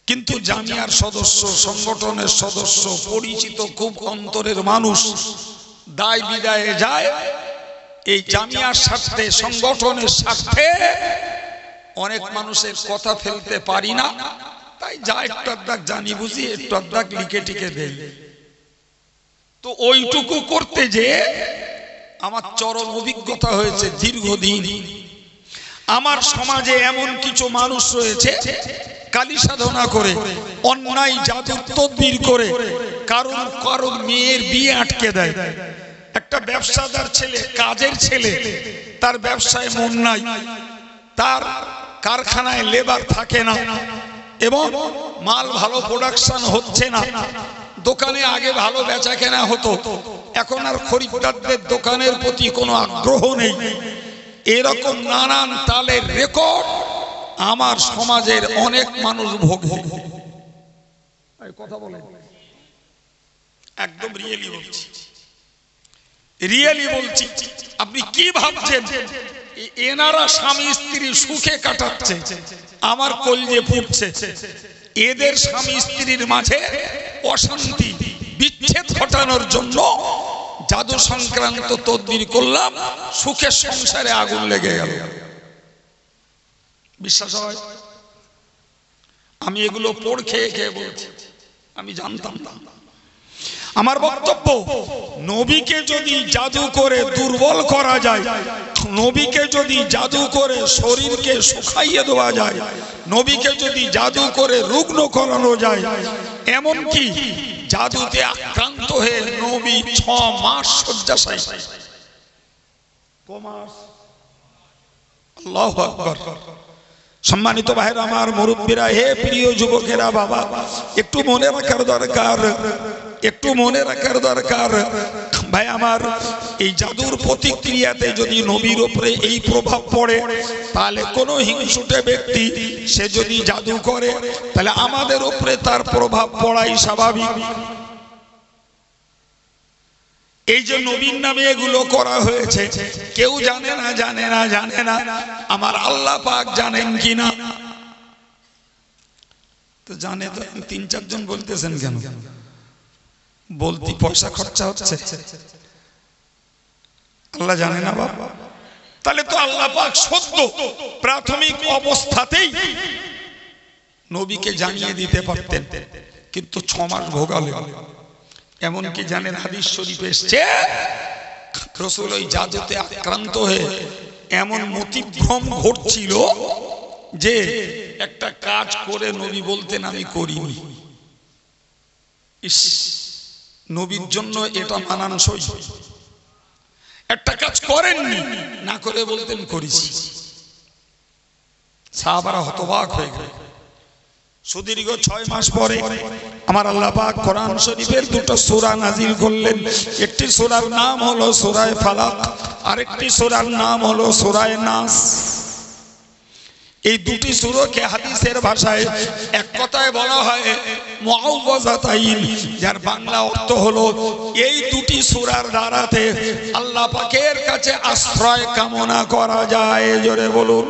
কিন্তু জামিয়ার সদস্য, সংগঠনের সদস্য, পরিচিত খুব অন্তরের মানুষ, দায় বিদায়ে যায়, এই জামিয়ার স্বার্থে, সংগঠনের স্বার্থে অনেক মানুষের কথা ফেলতে পারি না, তাই যা একটু আধদাক জানি বুঝি একটু আধদাক লিখে টিকে দেই। তো ওইটুকু করতে যে আমার চরম অভিজ্ঞতা হয়েছে দীর্ঘদিন। আমার সমাজে এমন কিছু মানুষ রয়েছে কালী সাধনা করে, অন্যায় জাদুর তদবির করে কারণ মেয়ের বিয়ে আটকে দেয়। একটা ব্যবসাদার ছেলে, কাজের ছেলে, তার ব্যবসায় মন নাই, তার কারখানায় লেবার থাকে না এবং মাল ভালো প্রোডাকশন হচ্ছে না। দোকানে আগে ভালো বেচা কেনা হতো, এখন আর খরিদ্দারদের দোকানের প্রতি কোনো আগ্রহ নেই। এরকম নানান তালের রেকর্ড আমার সমাজের অনেক মানুষ ভোগে। কথা বলে একদম রিয়েলি বলছি, রিয়েলি বলছি। আপনি কি ভাবছেন এনারা স্বামী স্ত্রী সুখে কাটাচ্ছে? আমার কলজে ফুটছে। এদের স্বামী স্ত্রীর মাঝে অশান্তি বিচ্ছেদ ঘটানোর জন্য জাদু সংক্রান্ত তদবির করলাম, সুখের সংসারে আগুন লেগে গেল। বিশ্বাস হয়? আমি এগুলো পড় খেয়ে খেয়ে বলছি, আমি জানতাম না। আমার বক্তব্য, নবীকে যদি জাদু করে দুর্বল করা যায়, নবীকে যদি জাদু করে শরীরকে শুকাইয়ে দেওয়া যায়, নবীকে যদি জাদু করে রুগ্ন করানো যায়, এমনকি জাদুতে আক্রান্ত হয়ে নবী 6 মাস শয্যাশায়ী। আল্লাহু আকবার। সম্মানিত ভাইরা আমার, মুরব্বীরা, হে প্রিয় যুবকেরা, বাবা একটু মনে রাখার দরকার, একটু মনে রাখার দরকার। ভাই আমার, এই জাদুর প্রতিক্রিয়াতে যদি নবীর উপরে এই প্রভাব পড়ে, তাহলে কোনো হিংসুটে ব্যক্তি সে যদি জাদু করে, তাহলে আমাদের উপরে তার প্রভাব পড়াই স্বাভাবিক। এই যে নবীর নামে এগুলো করা হয়েছে, কেউ জানে না, জানে না, জানে না। আমার আল্লাহ পাক জানেন কিনা? তো জানে তো 3-4 জন বলতেছেন কেন? বলতে পয়সা খরচা হচ্ছে, আল্লাহ জানে না বাবা? তাহলে তো আল্লাহ পাক সত্য প্রাথমিক অবস্থাতেই নবীকে জানিয়ে দিতে পারতেন, কিন্তু 6 মাস ভোগালেন। এমনকি জানেন, হাদিস শরীফে এসেছে রাসূল ওই জাদুতে আক্রান্ত হয়ে এমন মতিভ্রম ঘটছিল যে একটা কাজ করে নবী বলতেন আমি করিনি। ইস, নবীর জন্য এটা মানানসই। একটা কাজ করেননি, না করে বলতেন করেছি। সাহাবারা হতবাক হয়ে গেল। সুদীর্ঘ 6 মাস পরে আমার আল্লাহ পাক কোরআন শরীফের 2টো সূরা নাজিল করলেন। একটি সূরার নাম হলো সূরা ফালাক, আরেকটি সূরার নাম হলো সূরা নাস। এই দুটি সূরাকে হাদিসের ভাষায় এক কথায় বলা হয় মুআউযাতাইন, যার বাংলা অর্থ হলো এই দুটি সূরার দ্বারাতে আল্লাহ পাকের কাছে আশ্রয় কামনা করা যায়। জোরে বলুন।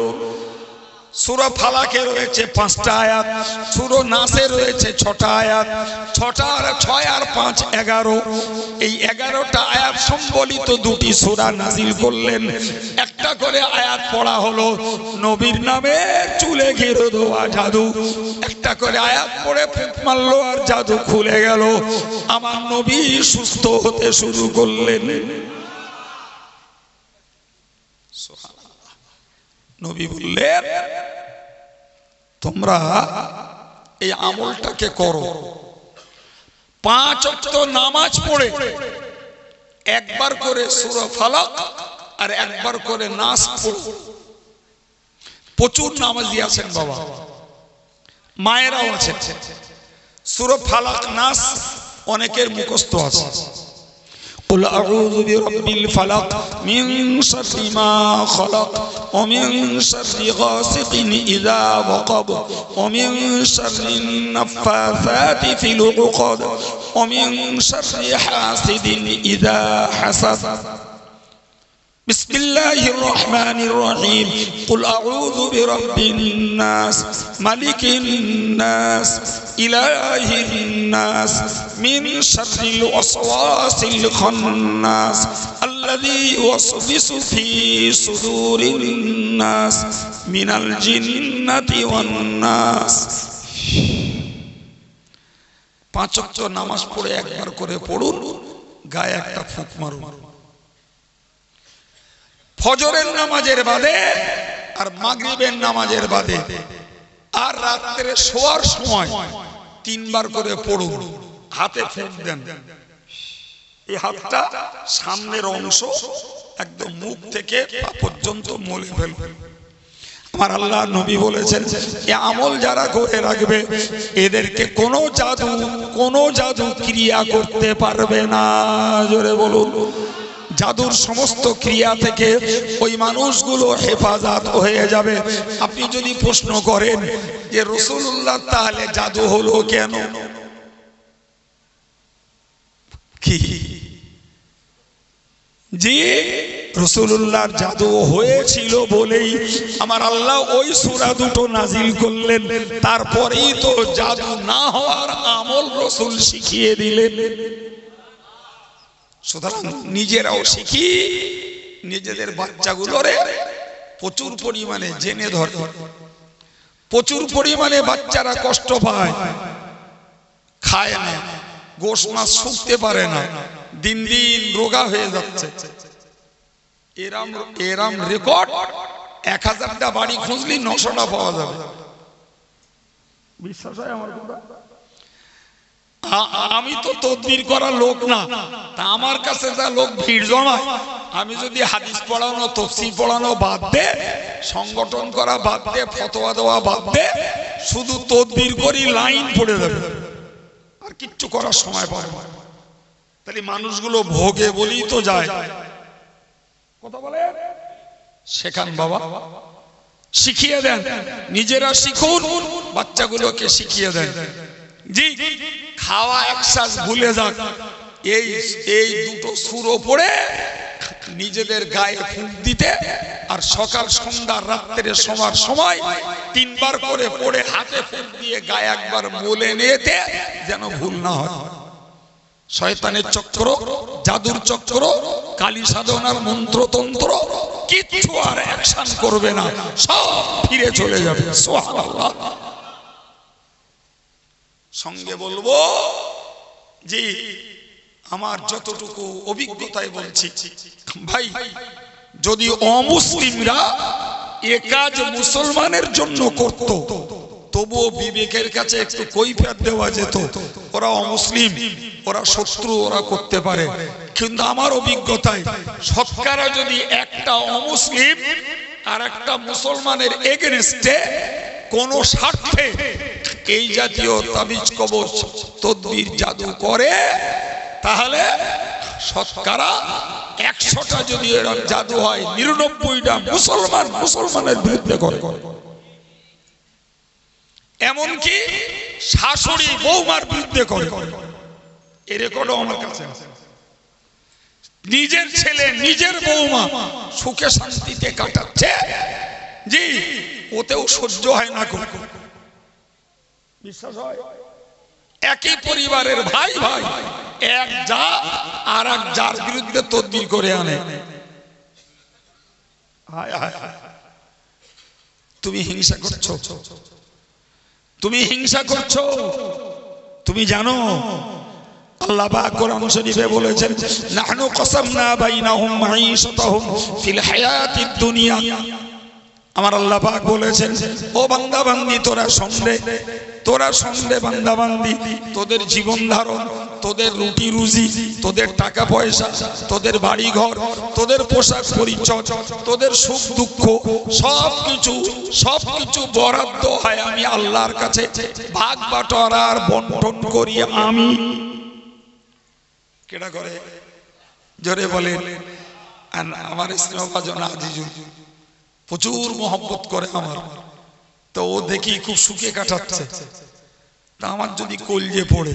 সূরা ফালাকে রয়েছে 5টা আয়াত, সূরা নাসে রয়েছে 6টা আয়াত। 6 আর 5 11। এই 11টা আয়াত সম্বলিত দুটি সূরা নাজিল করলেন। একটা করে আয়াত পড়া হলো নবীর নামে চুলে ঘিরে দেওয়া জাদু, একটা করে আয়াত পড়ে ফুঁক মারলো আর জাদু খুলে গেল। আমার নবী সুস্থ হতে শুরু করলেন। নবী বললেন, তোমরা এই আমলটাকে করো, 5 ওয়াক্ত নামাজ পড়ে একবার করে সূরা ফালাক আর একবার করে নাস পড়ো। প্রচুর নামাজি আছেন বাবা, মায়েরাও আছেন। সূরা ফালাক নাস অনেকের মুখস্থ আছে। قل أعوذ برب الفلق من شر ما خلق ومن شر غاسق إذا وقب ومن شر النفاثات في العقد ومن شر حاسد إذا حسد بسم الله الرحمن الرحيم قل أعوذ برب الناس ملك الناس إله الناس من شر الوسواس الخناس الذي يوسوس في صدور الناس من الجنة والناس। 5 ওয়াক্ত নামাজ পড়ে একবার করে পড়ুন, গায়ে একটা ফুঁক মারুন। ফজরের নামাজের বাদে আর মাগরিবের নামাজের বাদে আর রাত্রে শোয়ার সময় 3 বার করে পড়ুন, হাতে ফুঁক দেন। এই হাতটা সামনের অংশ একদম মুখ থেকে পা পর্যন্ত মলে ফেলবেন। আমার আল্লাহ নবী বলেছেন এই আমল যারা করে রাখবে এদেরকে কোনো জাদু ক্রিয়া করতে পারবে না। জোরে বলুন। জাদুর সমস্ত ক্রিয়া থেকে ওই মানুষগুলো হেফাজত হয়ে যাবে। আপনি যদি প্রশ্ন করেন যে রাসূলুল্লাহ তাহলে জাদু হলো কেন, কি জি রাসূলুল্লাহর জাদু হয়েছিল বলেই আমার আল্লাহ ওই সূরা দুটো নাজিল করলেন। তারপরেই তো জাদু না হওয়ার আমল রাসূল শিখিয়ে দিলেন। সুতরাং নিজেরাও শিখি, নিজেদের বাচ্চাগুলোরে প্রচুর পরিমাণে জেনে ধরে। প্রচুর পরিমাণে বাচ্চারা কষ্ট পায়, খায় না, গোশ মাছ শুকতে পারে না, দিন দিন রোগা হয়ে যাচ্ছে। এরাম রেকর্ড 1000টা বাড়ি খুঁজলি 900টা পাওয়া যাবে। বিশ্বাস হয় আমার কথা? আমি তো তদবির করা লোক না, তা আমার কাছে যা লোক ভিড় জমায়, আমি যদি হাদিস পড়ানো তাফসীর পড়ানো বাদ দে, সংগঠন করা বাদ দে, ফতোয়া দেওয়া বাদ দে, শুধু তদবির করি লাইন পড়ে যাবে, আর কিচ্ছু করার সময় পাবে না। তাহলে মানুষগুলো ভোগে বলেই তো যায়। কথা বলে শেখান বাবা, শিখিয়ে দেন, নিজেরা শিখুন, বাচ্চাগুলোকে শিখিয়ে দেন। জি খাওয়া একসাথ ভুলে যাক, এই দুটো সূরা পড়ে নিজেদের গায়ে ফুঁক দিতে, আর সকাল সন্ধ্যা রাত্রে শোয়ার সময় 3 বার করে পড়ে হাতে ফুঁক দিয়ে গায়ে একবার বলে নিতে, যেন ভুল না হয়। শয়তানের চক্র, জাদুর চক্র, কালী সাধনার মন্ত্রতন্ত্র কিচ্ছু আর অ্যাকশন করবে না, সব ফিরে চলে যাবে। সুবহানাল্লাহ। সঙ্গে বলবো জি আমার যতটুকু অভিজ্ঞতায় বলছি ভাই, যদি অমুসলিমরা এ কাজ মুসলমানের জন্য করত তবুও বিবেকের কাছে একটু কৈফিয়ত দেওয়া যেত, ওরা অমুসলিম, ওরা শত্রু, ওরা করতে পারে। কিন্তু আমার অভিজ্ঞতায় শতকরা যদি একটা অমুসলিম আর একটা মুসলমানের এগেনস্টে কোন স্বার্থে এই জাতীয় তাবিজ কবচ তদবির জাদু করে, তাহলে শতকরা 100টা যদি এরকম জাদু হয়, 99টা মুসলমানের বিরুদ্ধে করে। এমনকি শাশুড়ি বৌমার বিরুদ্ধে করে। এই রেকর্ডও আমার কাছে আছে। নিজের ছেলে নিজের বৌমা সুখে শান্তিতে কাটাচ্ছে, জি ওতেও সহ্য হয় না। বিশ্বাস হয়? একই পরিবারের ভাই ভাই, এক যা আর এক যার বিরুদ্ধে তদবির করে আনে। তুমি হিংসা করছো, তুমি হিংসা করছো। তুমি জানো আল্লাহ পাক কোরআন শরীফে বলেছেন, নাহনু কসামনা বাইনাহুম মাঈশাতাহুম ফিল হায়াতিদ দুনিয়া। আমার আল্লাহ পাক বলেছেন, ও বান্দা বান্দি তোরা সঙ্গে বান্দা বান্দি, তোদের জীবন ধারণ, তোদের রুটি রুজি, তোদের টাকা পয়সা, তোদের বাড়ি ঘর, তোদের পোশাক পরিচ্ছদ, তোদের সুখ দুঃখ, সবকিছু বরাদ্দ হয় আমি আল্লাহর কাছে, ভাগ বাটোয়ারা আর বন্টন করি আমি। কেডা করে? জোরে বলেন। আমার স্নেহভাজন আজিজুল প্রচুর মহব্বত করে আমার, তো ও দেখি খুব সুখে কাটাচ্ছে। তা আমার যদি কলজে পড়ে,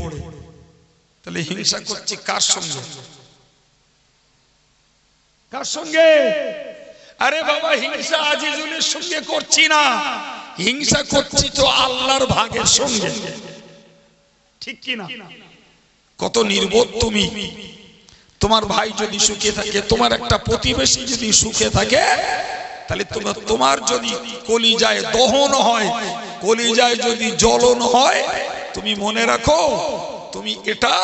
তাহলে হিংসা করছি কার সঙ্গে? কার সঙ্গে? আরে বাবা, হিংসা আজিজুলের সঙ্গে করছি না, হিংসা করছি তো আল্লাহর ভাগের সঙ্গে। ঠিক কি না? কত নির্বোধ তুমি! তোমার ভাই যদি সুখে থাকে, তোমার একটা প্রতিবেশী যদি সুখে থাকে, তাহলে তোমার যদি কলিজায় দহন হয়, কলিজায় যদি জ্বলন হয়, তুমি মনে রাখো তুমি এটা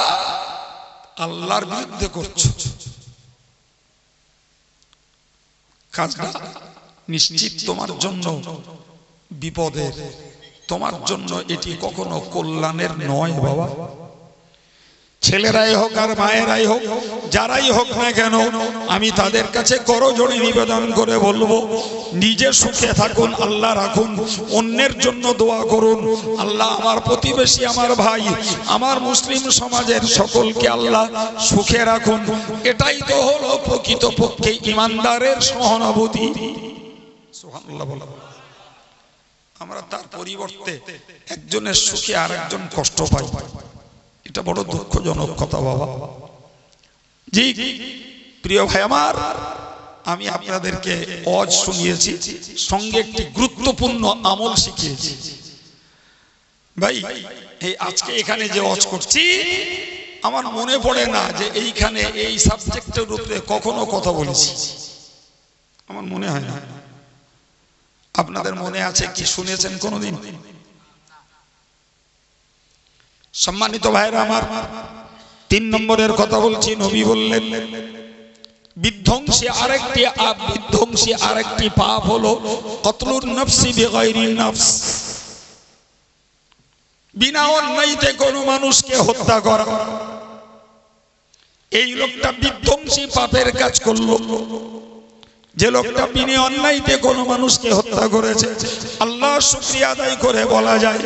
আল্লাহর বিরুদ্ধে করছো। কাজটা নিশ্চিত তোমার জন্য বিপদের, তোমার জন্য এটি কখনো কল্যাণের নয় বাবা। ছেলেরাই হোক আর মায়েরাই হোক, যারাই হোক না কেন, আমি তাদের কাছে করজোড়ে নিবেদন করে বলবো, নিজে সুখে থাকুন, আল্লাহ রাখুন, অন্যের জন্য দোয়া করুন। আল্লাহ আমার প্রতিবেশী, আমার ভাই, আমার মুসলিম সমাজের সকলকে আল্লাহ সুখে রাখুন। এটাই তো হলো প্রকৃতপক্ষে ইমানদারের সহানুভূতি। সুবহানাল্লাহ বলা। আমরা তার পরিবর্তে একজনের সুখে আর একজন কষ্ট পাই, এটা বড় দুঃখজনক কথা বাবা। জি প্রিয় ভাই আমার, আমি আপনাদেরকে ওয়াজ শুনিয়েছি, সঙ্গে একটি গুরুত্বপূর্ণ আমল শিখিয়েছি ভাই। এই আজকে এখানে যে ওয়াজ করছি, আমার মনে পড়ে না যে এইখানে এই সাবজেক্টের উপরে কখনো কথা বলেছি, আমার মনে হয় না। আপনাদের মনে আছে কি, শুনেছেন কোনোদিন? সম্মানিত ভাইরা আমার, 3 নম্বরের কথা বলছি। নবী বললেন বিধ্বংসী আরেকটি পাপ হলো কতলুন নফসি বিগাইরি নফস, বিনা অন্যায়তে কোনো মানুষকে হত্যা করা। এই লোকটা বিধ্বংসী পাপের কাজ করলো, যে লোকটা বিনা অন্যায়তে কোনো মানুষকে হত্যা করেছে। আল্লাহ শুকরিয়া আদায় করে বলা যায়,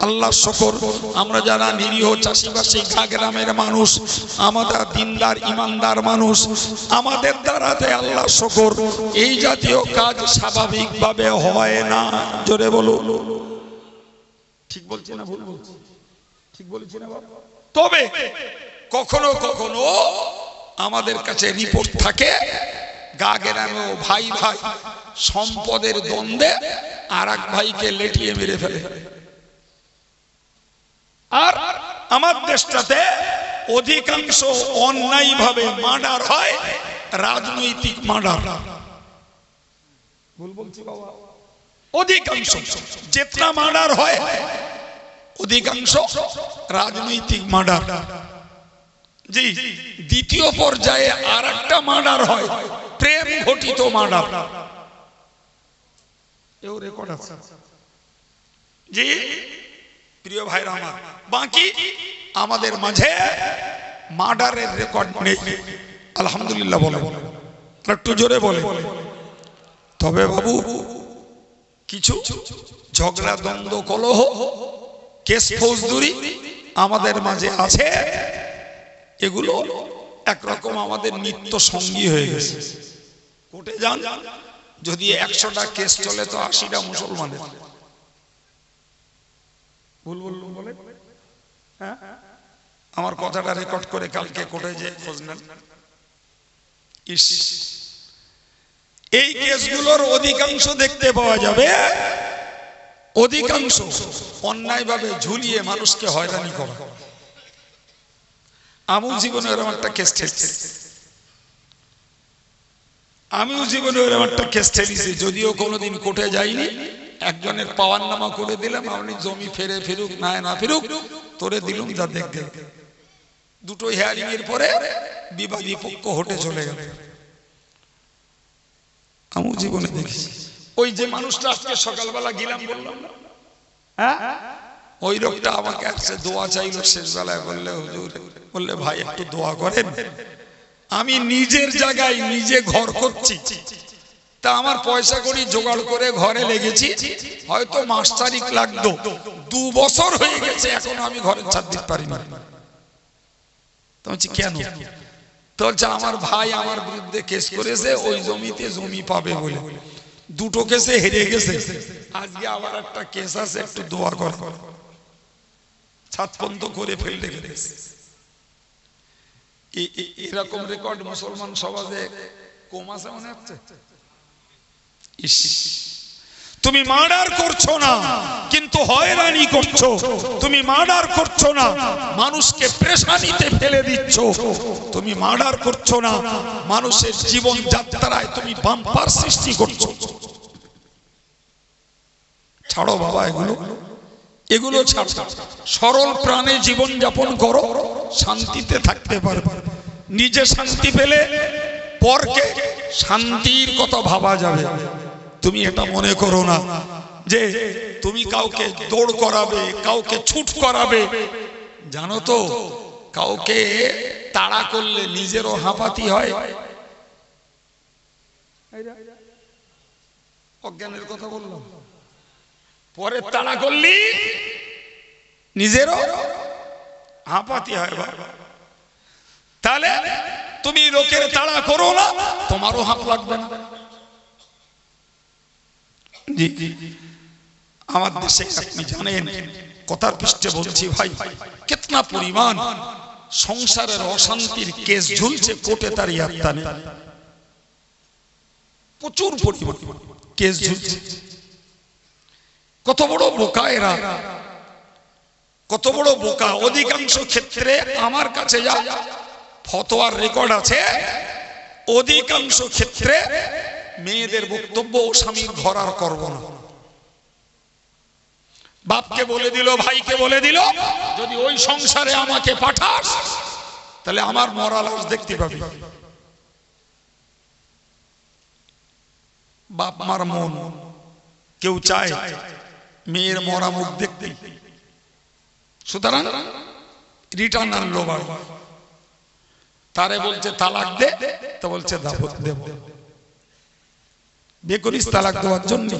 আল্লাহ শুকর, আমরা যারা নিরীহ চাষিবাসী গ্রামের মানুষ, আমরা দিনদার ইমানদার মানুষ, আমাদের দ্বারাতে আল্লাহ শুকর এই জাতীয় কাজ স্বাভাবিকভাবে হয় না। জোরে বলো, ঠিক বলছি না ভুল বলছি? ঠিক বলছি না বাবা? তবে কখনো কখনো আমাদের কাছে রিপোর্ট থাকে, গ্রামে ভাই ভাই সম্পদের দ্বন্দ্বে আর এক ভাইকে লেটিয়ে মেরে ফেলে। আর আমার দেশটাতে অধিকাংশ অন্যায় ভাবে মার্ডার হয়, রাজনৈতিক মার্ডার। ভুল বলছি বাবা? অধিকাংশ যেটা মার্ডার হয়, অধিকাংশ রাজনৈতিক মার্ডার। জি, দ্বিতীয় পর্যায়ে আর একটা মার্ডার হয়, প্রেম ঘটিত মার্ডার। এও রেকর্ড আছে। জি প্রিয় ভাইরা আমার, বাকি আমাদের মাঝে মার্ডারের রেকর্ড নেই, আলহামদুলিল্লাহ বলে, একটু জোরে বলে। তবে বাবু কিছু ঝগড়া দ্বন্দ্ব কলহ কেস ফৌজদারি আমাদের মাঝে আছে, এগুলো একরকম আমাদের নিত্য সঙ্গী হয়ে গেছে। কোর্টে যান, যদি 100টা কেস চলে তো 80টা মুসলমানের। ভুল বললাম বলে? হ্যাঁ, আমার কথাটা রেকর্ড করে কালকে কোর্টে যে খোঁজ নেন। এই কেসগুলোর অধিকাংশ দেখতে পাওয়া যাবে, অধিকাংশ অন্যায়ভাবে ঝুলিয়ে মানুষকে হয়রানি করা। আমিও জীবনে এরকম একটা কেস ঠেলছি, যদিও কোনোদিন কোর্টে যাইনি। একজনের পাওয়ার নামা করে দিলাম, আপনি জমি ফেরে ফিরুক না ফিরুক, তোরে দিলুম যা দেখতে। দুটো হিয়ারিং এর পরে বিবাদী পক্ষ হটে চলে গেল। আমিও জীবনে দেখেছি। ওই যে মানুষটা আজকে সকালবেলা গেলাম বললাম না, হ্যাঁ, ওই লোকটা আমাকে আসছে দোয়া চাইলো শেষ বেলায়। বললে হুজুর, বললে ভাই একটু দোয়া করেন, আমি নিজের জায়গায় নিজে ঘর করছি, তা আমার পয়সা করি জোগাড় করে ঘরে লেগেছি, হয়তো মাস তারিখ লাগতো, 2 বছর হয়ে গেছে, এখনো আমি ঘরের ছাদ দিতে পারি না। তো বলছি কেন? তো বলছে আমার ভাই আমার বিরুদ্ধে কেস করেছে, ওই জমিতে জমি পাবে বলে। 2টো কেসে হেরে গেছে, আজকে আবার একটা কেস আছে, একটু দোয়া কর। ছাদ বন্ধ করে ফেলতে গেছে। এরকম রেকর্ড মুসলমান সমাজে কম আছে মনে হচ্ছে। তুমি মার্ডার করছো না কিন্তু হয়রানি করছো, তুমি মার্ডার করছো না মানুষকে পেরেশানিতে ফেলে দিচ্ছ, তুমি মার্ডার করছো না মানুষের জীবন যাত্রায় তুমি বাম্পার সৃষ্টি করছো। ছাড়ো বাবা এগুলো ছাড়ো, সরল প্রাণে জীবন যাপন করো, শান্তিতে থাকতে পারবে। নিজে শান্তি পেলে পরকে শান্তির কথা ভাবা যাবে। তুমি এটা মনে করো না যে তুমি কাউকে দৌড় করাবে, কাউকে ছুট করাবে। জানো তো কাউকে তাড়া করলে নিজেরও হাঁপাতি হয়। অজ্ঞানের কথা বললাম, পরে তাড়া করলি নিজেরও হাঁপাতি হয়। তাহলে তুমি লোকের তাড়া করো না, তোমারও হাঁপ লাগবে না। জি, আমার দেশে আপনি জানেন, কথার পৃষ্ঠে বলছি ভাই, কিতনা পরিমাণ সংসারের অশান্তির কেস ঝুলছে কোর্টে, তার ইয়াত্তা নেই। প্রচুর পরিমাণ কেস ঝুলছে। কত বড় বোকা এরা, কত বড় বোকা। অধিকাংশ ক্ষেত্রে আমার কাছে যা ফতোয়ার রেকর্ড আছে, অধিকাংশ ক্ষেত্রে মেয়েদের বক্তব্য ও স্বামীর ঘর আর করবো না। বাপকে বলে দিল, ভাইকে বলে দিল, যদি ওই সংসারে আমাকে পাঠাস তাহলে আমার মরা লাশ দেখতে পাবি। বাপ মার মন, কেউ চায় মেয়ের মরা মুখ দেখতে, সুতরাং রিটার্ন আনলো বাবা। তারে বলছে তালাক দে, তো বলছে দাবত দেব। বিয়ে করিস তালাক দেওয়ার জন্য?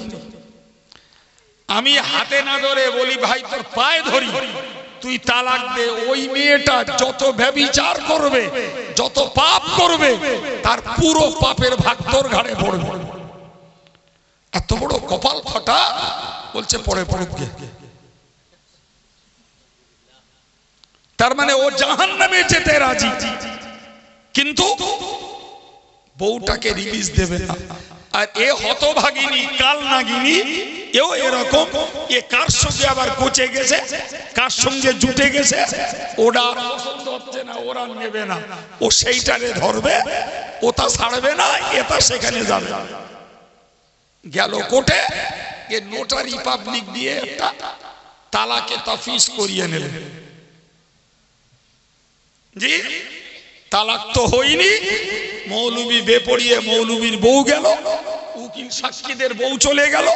আমি হাতে না ধরে বলি ভাই তোর পায়ে ধরি, তুই তালাক দে। ওই মেয়েটা যত ব্যভিচার করবে, যত পাপ করবে, তার পুরো পাপের ভাগ তোর ঘাড়ে পড়বে। এত বড় কপাল ফাটা, বলছে পরে পড়ুক গে। তার মানে ও জাহান্নামে যেতে রাজি, কিন্তু বউটাকে রিলিজ দেবে না। আর এ হতভাগিনী কাল নাগিনী, এও এরকম। এ কার সঙ্গে আবার কোচে গেছে, কার সঙ্গে জুটে গেছে, ওরা পছন্দ হচ্ছে না, ওরা নেবে না, ও সেইটারে ধরবে, ও তা ছাড়বে না, এটা সেখানে যাবে। গেল কোর্টে, এ নোটারি পাবলিক দিয়ে একটা তালাকে তাফিজ করিয়ে নিলেন। জি, তালাক তো হয়নি, মৌলবি বেপড়িয়ে মৌলবির বউ গেল, উকিল সাক্ষীদের বউ চলে গেল,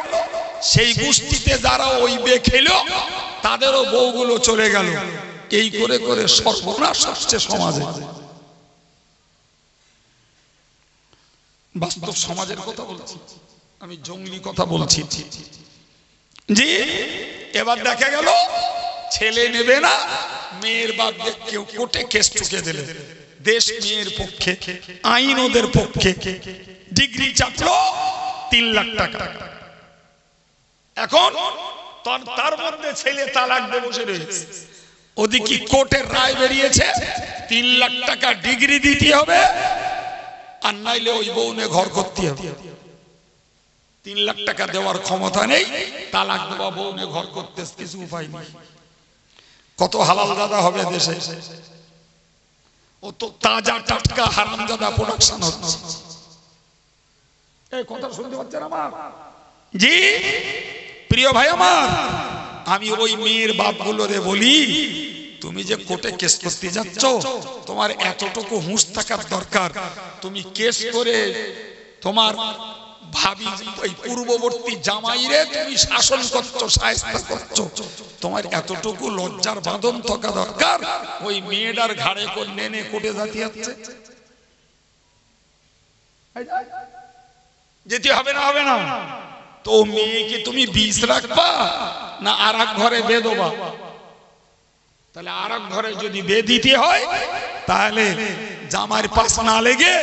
সেই গোষ্ঠীতে যারা ওই বে খেল তাদেরও বউগুলো চলে গেল। এই করে করে সর্বনাশ হচ্ছে সমাজে। বাস্তব সমাজের কথা বলছি, আমি জঙ্গলি কথা বলছি। জি, এবার দেখা গেল ছেলে নেবে না, মেয়ের বাপ কেউ কোর্টে কেস ঠুকে দিলে, দেশ মেয়ের পক্ষে, আইন ওদের পক্ষে, ডিগ্রি চাপলো 3 লাখ টাকা। এখন তার মধ্যে ছেলে তালাক দিয়ে বসে রয়েছে, ওদিকে কোর্টের রায় বেরিয়েছে 3 লাখ টাকা ডিগ্রি দিতে হবে, আর নাইলে ওই বউনে ঘর করতে হবে। 3 লাখ টাকা দেওয়ার ক্ষমতা নেই, তালাক দেওয়া বউনে ঘর করতে কিছু উপায় নেই। কত হালাল দাদা হবে দেশে, ও তো তাজা টাটকা হারামজাদা প্রোডাকশন হচ্ছে। এই কথা শুনতে পাচ্ছেন আমার? জি প্রিয় ভাই আমার, আমি ওই মেয়ের বাপগুলোরে বলি, তুমি যে কোর্টে কেস করতে যাচ্ছ, তোমার এতটুকু হুঁশ থাকার দরকার। তুমি কেস করে তোমার ভাবি ওই পূর্ববর্তী জামাইরে তুমি শাসন করছো, শায়েস্তা করছো, তোমার এতটুকু লজ্জার বাঁধন থাকা দরকার। ওই মেয়েটার ঘাড়ে করে নেনে কোটে জাতি যাচ্ছে, যেতে হবে না? হবে না তো মেয়েকে তুমি 20 রাখবা না আর এক ঘরে বে দেবা? তাহলে আর এক ঘরে যদি বে দিতে হয়, তাহলে জামাইয়ের পাশ না লেগে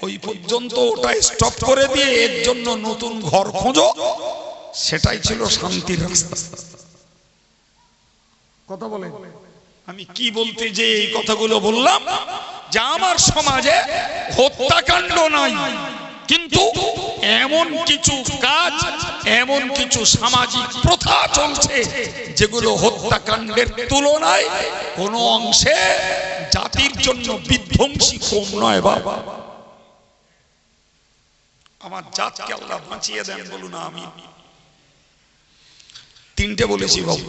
ওই পর্যন্ত ওটা স্টপ করে দিয়ে এর জন্য নতুন ঘর খোঁজো। সেটাই ছিল শান্তির রাস্তা। কথা বলে আমি কি বলতে যে এই কথাগুলো বললাম, যে আমার সমাজে হত্যাকাণ্ড নাই, কিন্তু এমন কিছু কাজ, এমন কিছু সামাজিক প্রথা চলছে যেগুলো হত্যাকাণ্ডের তুলনায় কোনো অংশে জাতির জন্য বিধ্বংসী কম নয়। বাবা, আমার জাতকে আল্লাহ বাঁচিয়ে দেন, বলুন আমিন। 3টে বলেছি বাবু,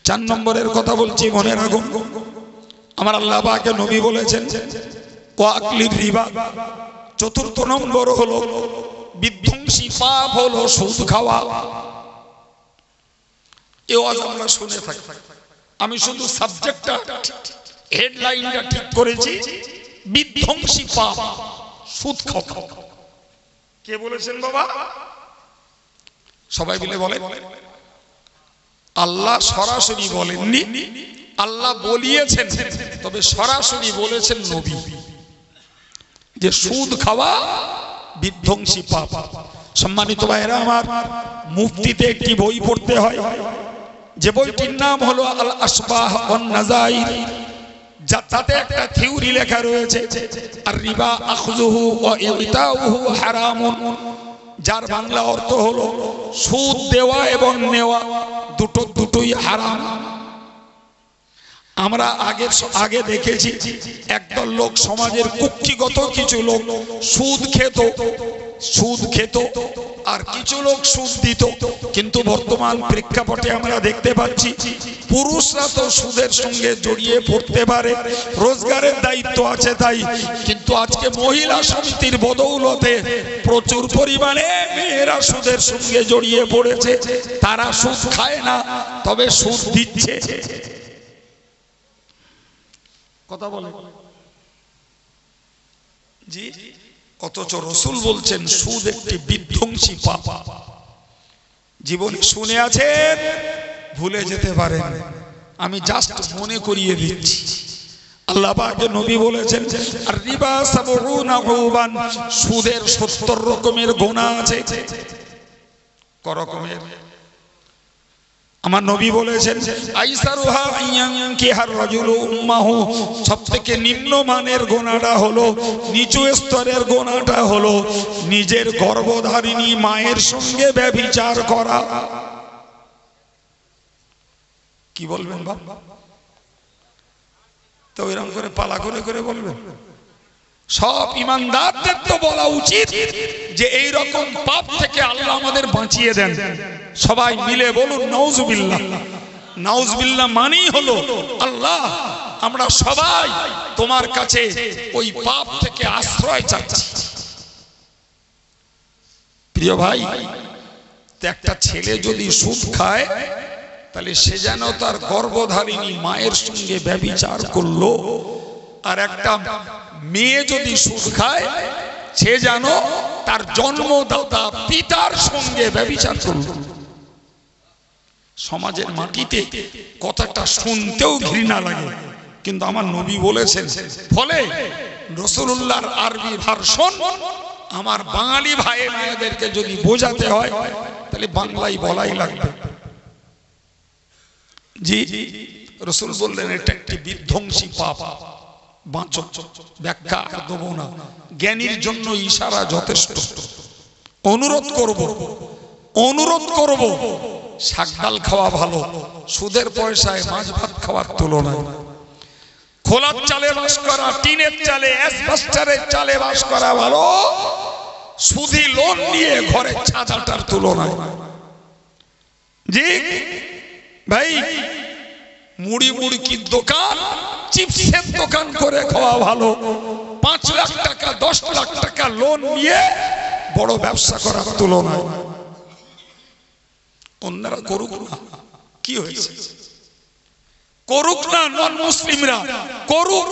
4 নম্বরের কথা বলছি, মনে রাখুন। আমার আল্লাহ পাকে নবী বলেছেন, ওয়াকলির রিবা। চতুর্থ নম্বর হলো বিধ্বংসী পাপ হলো সুদ খাওয়া। এ ওয়াজ আমরা শুনে থাকি। আমি শুধু সাবজেক্টটা হেডলাইনটা ঠিক করেছি, বিধ্বংসী পাপ সুদ খাওয়া। কে বলেছেন বাবা? সবাই মিলে বলে। আল্লাহ সরাসরি বলেননি, আল্লাহ বলিয়েছেন, তবে সরাসরি বলেছেন নবী যে সুদ খাওয়া বিধ্বংসী পাপ। সম্মানিত ভাইরা আমার, মুফতিতে একটি বই পড়তে হয়, যে বইটির নাম হলো আল আসবাহ ওয়ান নাযাইর। যাতে একটা থিওরি লেখা রয়েছে, আর রিবা আখযুহু ওয়া ইতাউহু হারামুন, যার বাংলা অর্থ হলো সুদ দেওয়া এবং নেওয়া দুটোই হারাম। আমরা আগে দেখেছি একদল লোক, সমাজের কুক্ষিগত কিছু লোক সুদ খেত আর কিছু লোক সুদ দিত। কিন্তু বর্তমান প্রেক্ষাপটে আমরা দেখতে পাচ্ছি পুরুষরা তো সুদের সঙ্গে জড়িয়ে পড়তে পারে, রোজগারের দায়িত্ব আছে তাই, কিন্তু আজকে মহিলা সমিতির বদৌলতে প্রচুর পরিমাণে মেয়েরা সুদের সঙ্গে জড়িয়ে পড়েছে। তারা সুদ খায় না, তবে সুদ দিচ্ছে। কথা বলে জি। অথচ রাসূল বলছেন সুদ একটি বিধ্বংসী পাপ। জীবনে শুনে আছেন, ভুলে যেতে পারেন, আমি জাস্ট মনে করিয়ে দিচ্ছি। আল্লাহ পাকের নবী বলেছেন আর রিবা সাবউনা উবান, সুদের 70 রকমের গুনাহ আছে। ক রকমের? আমার নবী বলেছেন আইসারুহা ইয়ানকিহার রাজুলু উম্মাহু, সবথেকে নিম্নমানের গোনাটা হলো, নিচু স্তরের গোনাটা হলো নিজের গর্ভধারিণী মায়ের সঙ্গে ব্যভিচার করা। কি বলবেন বাবা? তো এরকম করে পালা করে করে বলবেন? সব ইমানদারদের তো বলা উচিত যে এই রকম পাপ থেকে আল্লাহ আমাদের বাঁচিয়ে দেন। সবাই মিলে বলুন নাউজুবিল্লাহ। নাউজুবিল্লাহ মানেই হলো আল্লাহ আমরা সবাই তোমার কাছে ওই পাপ থেকে আশ্রয় চাচ্ছি। প্রিয় ভাই, একটা ছেলে যদি সুদ খায়, তাহলে সে যেন তার গর্ভধারিণী মায়ের সঙ্গে ব্যভিচার করলো, আর একটা মেয়ে যদি সুদ খায়, সে যেন তার জন্মদাতা পিতার সঙ্গে ব্যভিচার করল। সমাজের মাটিতে কথাটা শুনতেও ঘৃণা লাগে, কিন্তু আমার নবী বলেছেন। ফলে রাসূলুল্লাহর আরবি ভার্সন আমার বাঙালি ভাই মায়েদেরকে যদি বোঝাতে হয়, তাহলে বাংলায় বলাই লাগবে। জি, রাসূল বললেন এটা একটি বিধ্বংসী পাপ। বাঁচো, ব্যাখ্যা আর দেবো না, জ্ঞানীর জন্য ইশারা যথেষ্ট। অনুরোধ করব শাক ডাল খাওয়া ভালো, সুদের পয়সায় মাছ ভাত খাওয়ার তুলনায়। খোলার চালে বাস করা, টিনের চালে, অ্যাসবেস্টারের চালে বাস করা ভালো সুদি লোন নিয়ে ঘরের ছাদাটার তুলনায়। জি ভাই, মুড়ির দোকান, চিপসের দোকান করে খাওয়া ভালো 5 লাখ টাকা 10 লাখ টাকা লোন নিয়ে বড় ব্যবসা করার তুলনায়। অন্যরা করুক না, কি হয়েছে? করুক না, নন মুসলিমরা করুক,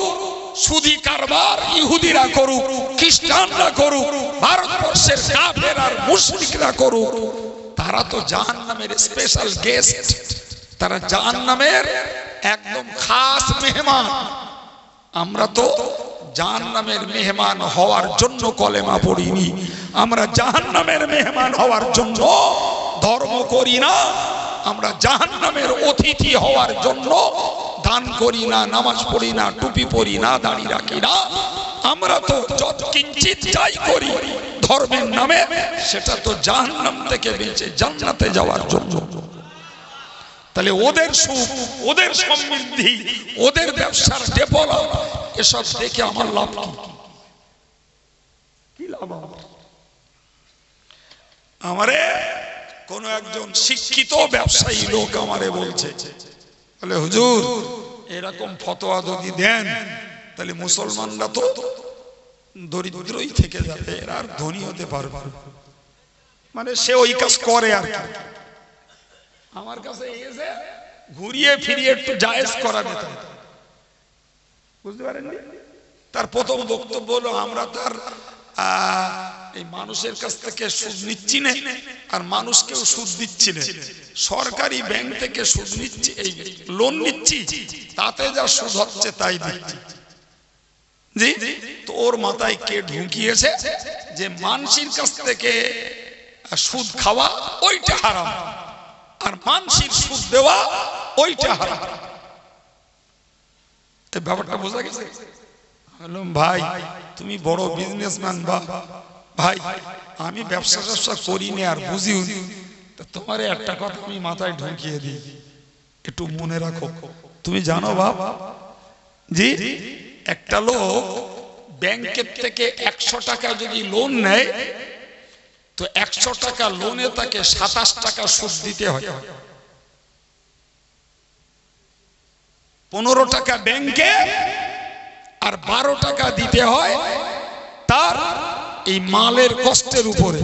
সুদি কারবার ইহুদিরা করুক, খ্রিস্টানরা করুক, ভারতবর্ষের কাফের আর মুশরিকরা করুক, তারা তো জাহান্নামের স্পেশাল গেস্ট, তারা জাহান্নামের একদম খাস মেহমান। আমরা তো জাহান্নামের মেহমান হওয়ার জন্য কলেমা পড়িনি, আমরা জাহান্নামের মেহমান হওয়ার জন্য ধর্ম করি না, আমরা জাহান্নামের অতিথি হওয়ার জন্য দান করি না, নামাজ পড়ি না, টুপি পরি না, দাড়ি রাখি না। আমরা তো যত কিঞ্চিত যাই করি ধর্মের নামে, সেটা তো জাহান্নাম থেকে বেঁচে জান্নাতে যাওয়ার জন্য। তাহলে ওদের সুখ, ওদের সমৃদ্ধি, ওদের ব্যবসার ডেভেলপ, এসব দেখে আমার লাভ কি? লাভ আমারে কোন একজন শিক্ষিত ব্যবসায়ী লোক আমারে বলছে, বলে হুজুর এরকম ফতোয়া যদি দেন, তাহলে মুসলমানরা তো দরিদ্রই থেকে যাবে, এরা আর ধনী হতে পারবে না। মানে সে ওই কাজ করে আর কি। আমার কাছে এসে ঘুরিয়ে ফিরিয়ে একটু জায়েজ করাবে, বুঝতে পারেন? তার প্রথম বক্তব্য হলো আমরা তার এই মানুষের কাছ থেকে সুদ নিচ্ছি না, আর মানুষকেও সুদ দিচ্ছি না, সরকারি ব্যাংক থেকে সুদ নিচ্ছি, এই লোন নিচ্ছি, তাতে যা সুদ হচ্ছে তাই দিচ্ছি। জি, তো ওর মাথায় কে ঢুকিয়েছে যে মানুষের কাছ থেকে সুদ খাওয়া ওইটা হারাম, আর মানুষের সুদ দেওয়া ওইটা হারাম। ব্যাপারটা বোঝা গেছে? ভাই তুমি বড় বিজনেসম্যান, বা ভাই আমি ব্যবসা করিনি আর বুঝিও, তোমার একটা কথা আমি মাথায় ঢুকিয়ে দিই, একটু মনে রাখো। তুমি জানো বাপ, জি একটা লোক ব্যাংকের থেকে 100 টাকা যদি লোন নেয়, তো 100 টাকা লোনে তাকে 27 টাকা সুদ দিতে হয়। 15 টাকা ব্যাংকে আর 12 টাকা দিতে হয় তার এই মালের কষ্টের উপরে।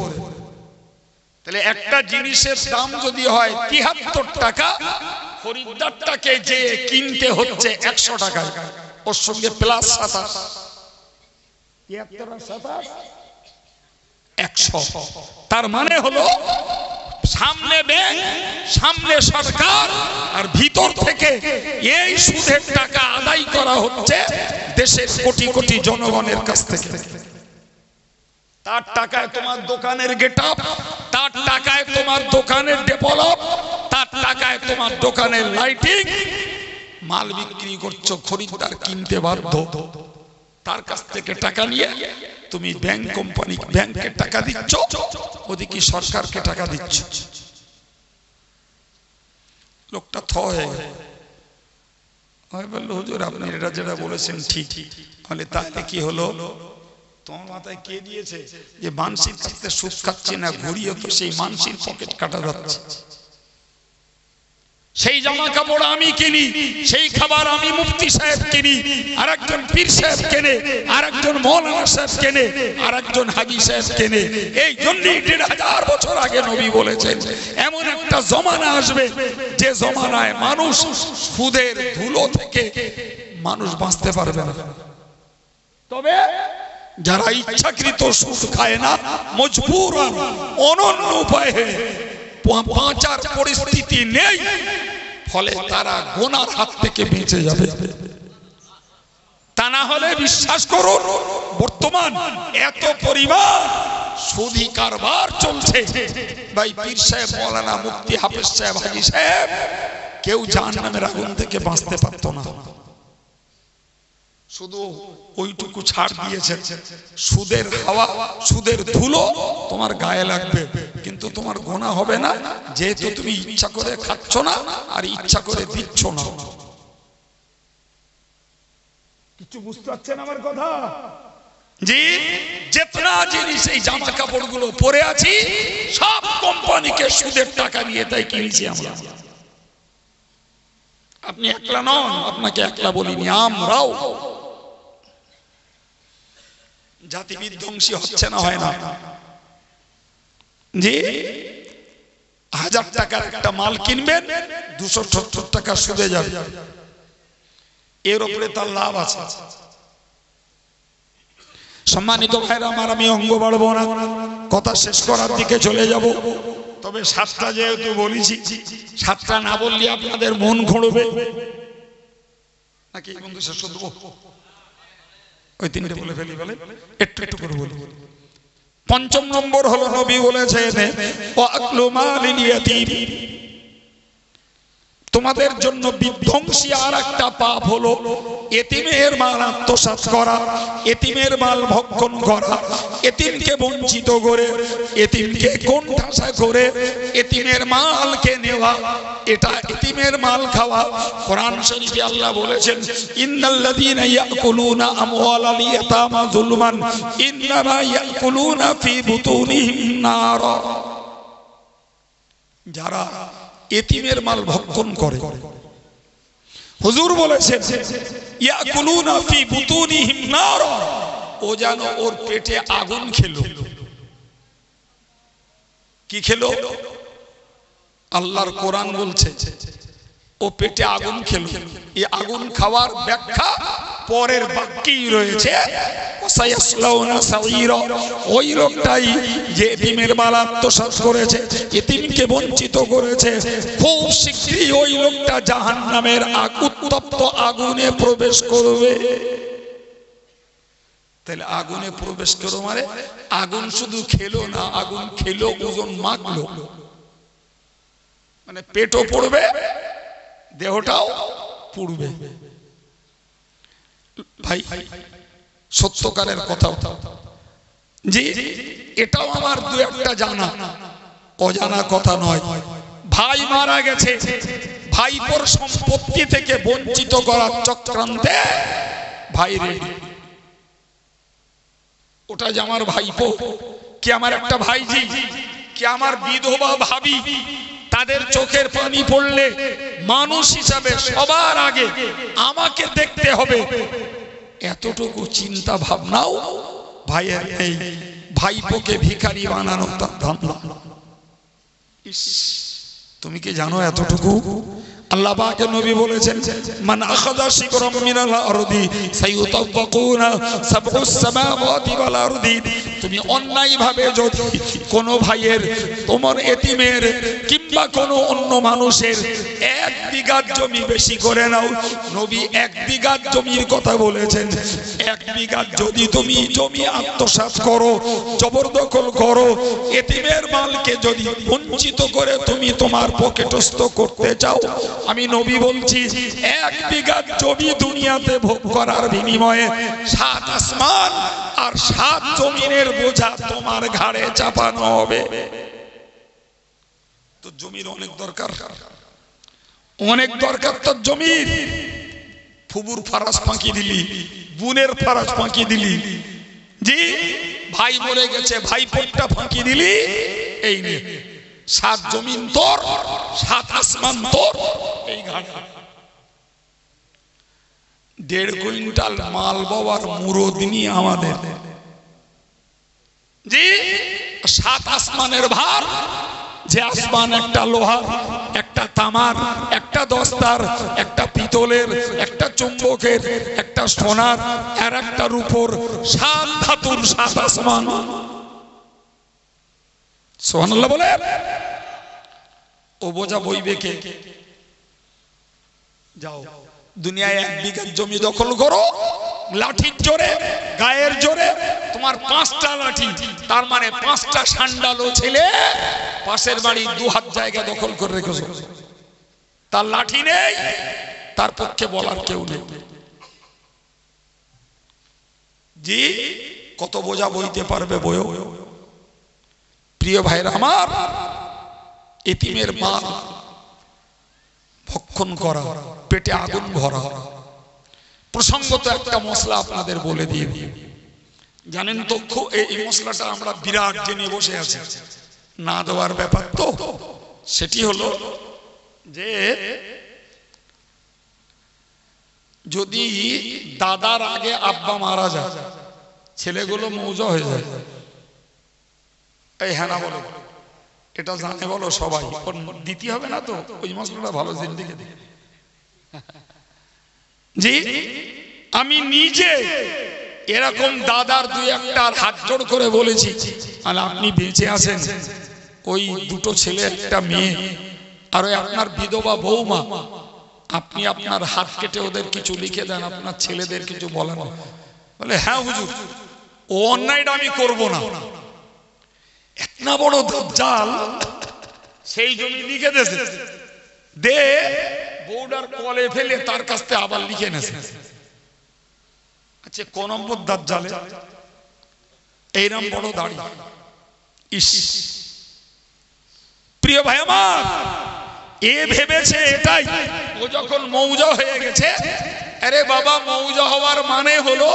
তাহলে একটা জিনিসের দাম যদি হয় 73 টাকা, খরিদ্দারটাকে যে কিনতে হচ্ছে 100 টাকায়, ওর সঙ্গে প্লাস 27, 100। তার মানে হলো সামনে ব্যাংক, সামনে সরকার, আর ভিতর থেকে এই সুদের টাকা আদায় করা হচ্ছে দেশের কোটি কোটি জনগণের কাছ থেকে। তার টাকায় তোমার দোকানের গেটআপ, তার টাকায় তোমার দোকানের ডেভেলপ, তার টাকায় তোমার দোকানের লাইটিং। মাল বিক্রি করছো, খরিদ্দার কিনতে বাধ্য, তার কাছ থেকে টাকা নিয়ে তুমি ব্যাংক কোম্পানি, ব্যাংকে টাকা দিচ্ছ, ওদিকে সরকারকে টাকা দিচ্ছ। লোকটা থ হয়ে গেল, বললো হুজুর আপনি এটা যেটা বলেছেন ঠিক, বলে তাহলে কি হলো? তোমার মাথায় কে দিয়েছে যে মানসির কাছ থেকে সুদ খাচ্ছি না, ঘুরিয়ে তো সেই মানসির পকেট কাটা যাচ্ছে। সেই জামা কাপড় আমি কিনি, সেই খাবার আমি মুফতি সাহেব কিনি, আর একজন পীর সাহেব কেনে, আর একজন মৌলানা সাহেব কেনে, আর একজন হাজি সাহেব কেনে। এই জন্যই 1500 বছর আগে নবী বলেছেন এমন একটা জমানা আসবে যে জমানায় মানুষ সুদের ধুলো থেকে মানুষ বাঁচতে পারবে না। তবে যারা ইচ্ছাকৃত সুদ খায় না, মজবুরান অনন্য উপায়ে বাঁচার পরিস্থিতি নেই, ফলে তারা গোনার হাত থেকে বেঁচে যাবে। তা না হলে বিশ্বাস করুন, বর্তমান এত পরিমাণ সুদী কারবার চলছে, ভাই পীর সাহেব, মৌলানা, মুফতি, হাফেজ সাহেব, হাজি সাহেব কেউ জাহান্নামের আগুন থেকে বাঁচতে পারত না। শুধু ওইটুকু ছাড় দিয়েছেন, সুদের হাওয়া, সুদের ধুলো তোমার গায়ে লাগবে, কিন্তু তোমার গোনা হবে না, যেহেতু তুমি ইচ্ছা করে খাচ্ছ না আর ইচ্ছা করে দিচ্ছ না। কিছু বুঝতে পারছেন আমার কথা? জি, যেতনা জিনিস এই জামা কাপড় গুলো পরে আছি, সব কোম্পানিকে সুদের টাকা নিয়ে তাই কিনেছি আমরা। আপনি একলা নন, আপনাকে একলা বলিনি, আমরাও। জাতি বিধ্বংসী হচ্ছে না, হয় না? জি, 1000 টাকার একটা মাল কিনবেন, 270 টাকা সুদে যাবে, এর উপরে তার লাভ আছে। সম্মানিত ভাইরা আমার, আমি অঙ্গ বাড়বো না, কথা শেষ করার দিকে চলে যাব। তবে 7টা যেহেতু বলেছি, 7টা না বললে আপনাদের মন ঘুরবে নাকি? বন্ধু শেষ করে দেবো, ওই 3টে বলে ফেলি, বলে একটু একটু করে বলি। 5ম নম্বর হলো নবী বলেছেন ওয়াকলু মালিল ইয়াতীম। তোমাদের জন্য বিধ্বংসী আর একটা পাপ হলো এতিমের মাল আত্মসাৎ করা, এতিমের মাল ভক্ষণ করা, এতিমকে বঞ্চিত করে, এতিমকে কোণঠাসা করে এতিমের মালকে নেওয়া, এটা এতিমের মাল খাওয়া। কোরআন শরীফে আল্লাহ বলেছেন ইন্নাল্লাযীনা ইয়াকুলুনা আমওয়ালাল ইয়াতামা যুলমান ইন্নামা ইয়াকুলুনা ফি বুতুনিহিম নার। যারা এতিমের মাল ভক্ষণ করে, হুজুর বলেছেন ইয়াকুলুনা ফি বুতুনিহিম নার, ও যেন ওর পেটে আগুন খেলো। কি খেলো? আল্লাহর কোরআন বলছে ও পেটে আগুন খেলো। এই আগুন খাওয়ার ব্যাখ্যা পরের বাক্যেই রয়েছে, ওই লোকটাই যে এতিমের মাল আত্মসাৎ করেছে, এতিমকে বঞ্চিত করেছে, খুব শীঘ্রই ওই লোকটা জাহান্নামের উত্তপ্ত আগুনে প্রবেশ করবে। তাহলে আগুনে প্রবেশ করো মানে আগুন শুধু খেলো না, আগুন খেলো ওজন মাখলো, মানে পেটও পড়বে দেহটাও পুড়বে। ভাই সত্যকারের কথা জি, এটাও আমার দু একটা জানা, অজানা কথা নয়। ভাই মারা গেছে, ভাইপোর সম্পত্তি থেকে বঞ্চিত করার চক্রান্তে ভাই রেডি। ওটা যে আমার ভাইপো, কি আমার একটা ভাইজি, কি আমার বিধবা ভাবি, তাদের চোখের পানি পড়লে মানুষ হিসাবে সবার আগে আমাকে দেখতে হবে, এতটুকু চিন্তা ভাবনাও ভাইয়ের নেই। ভাইপোকে ভিখারি বানানো তার ধান্দা। তুমি কি জানো এতটুকু? আল্লাহ পাকের নবী বলেছেন, মান আখাযা শিকরাম মিনাল আরদি সায়ুতাওয়াকুনা সাবউস সামাওয়াতি ওয়াল আরদি। তুমি অন্যায় ভাবে যদি কোনো ভাইয়ের, তোমার এতিমের কিংবা কোনো অন্য মানুষের 1 বিঘা জমি বেশি করে নাও, নবী 1 বিঘা জমির কথা বলেছেন। 1 বিঘা যদি তুমি জমি আত্মসাৎ করো, জবরদখল করো, এতিমের মালকে যদি বঞ্চিত করে তুমি তোমার পকেটস্থ করতে চাও, আমি নবী বলছি 1 বিঘা জমি দুনিয়াতে ভোগ করার বিনিময়ে 7 আসমান আর 7 জমিনের বোঝা তোমার ঘাড়ে চাপানো হবে। তো জমির অনেক দরকার, অনেক দরকার তো জমির। ফুবুর ফারাজ ফাঁকি দিলি, বোনের ফারাজ ফাঁকি দিলি, জি ভাই মরে গেছে ভাইপোরটা ফাঁকি দিলি, এই নিয়ে 7 জমিন তোর, 7 আসমান তোর, এই ঘাড়ে। 1.5 কুইন্টাল মাল বাবার মুরদিনী আমাদের, জি 7 আসমানের ভার। যে আসমান একটা লোহার, একটা তামার, একটা দস্তার, একটা পিতলের, একটা চুম্বকের, একটা সোনার, আর একটা রূপোর, 7 ধাতুর 7 আসমান। সুবহানাল্লাহ বলে। ও বোঝা বইবে কে? যাও দুনিয়ায় 1 বিঘা জমি দখল করো, লাঠির জোরে, গায়ের জোরে, তোমার 5টা লাঠি, তার মানে 5টা সান্ডালো ছেলে পাশের বাড়ি 2 হাত জায়গা দখল করে রেখেছো, তার লাঠি নেই, তার পক্ষে বলার কেউ নেই। জি কত বোঝা বইতে পারবে বইও? প্রিয় ভাইরা আমার, এতিমের মাল ভক্ষণ করা, পেটে আগুন ভরা। প্রসঙ্গত একটা মশলা আপনাদের বলে দিয়ে, জানেন তো এই মশলাটা আমরা বিরাট জেনে বসে আছি, না দেওয়ার ব্যাপার তো। সেটি হলো যে যদি দাদার আগে আব্বা মারা যায়, ছেলেগুলো মৌজা হয়ে যায়। এই হ্যাঁ না বলো, এটা জানে বলো সবাই, দিতে হবে না তো? ওই মশলাটা ভালো জিন্দিগি দিকে। জি আমি নিজে এরকম দাদার 2-1টার হাত জোড় করে বলেছি, আর আপনি বেঁচে আছেন, ওই 2টো ছেলে, একটা মেয়ে, আর ওই আপনার বিধবা বৌমা, আপনি আপনার হাত কেটে ওদের কিছু লিখে দেন, আপনার ছেলেদের কিছু বলেন। বলে হ্যাঁ হুজুর, ও অন্যায়টা আমি করব না। এতনা বড় দাজ্জাল, সেই জমি লিখে দিয়েছে, দে বউডার কলে ফেলে তার কাছ থেকে আবার লিখে নেছে। আচ্ছা কোন নম্বর দাজ্জালে এইরকম বড় দাড়ি? ইস প্রিয় ভাই আমার, এ ভেবেছে এটাই, ও যখন মৌজা হয়ে গেছে, আরে বাবা মৌজা হওয়ার মানে হলো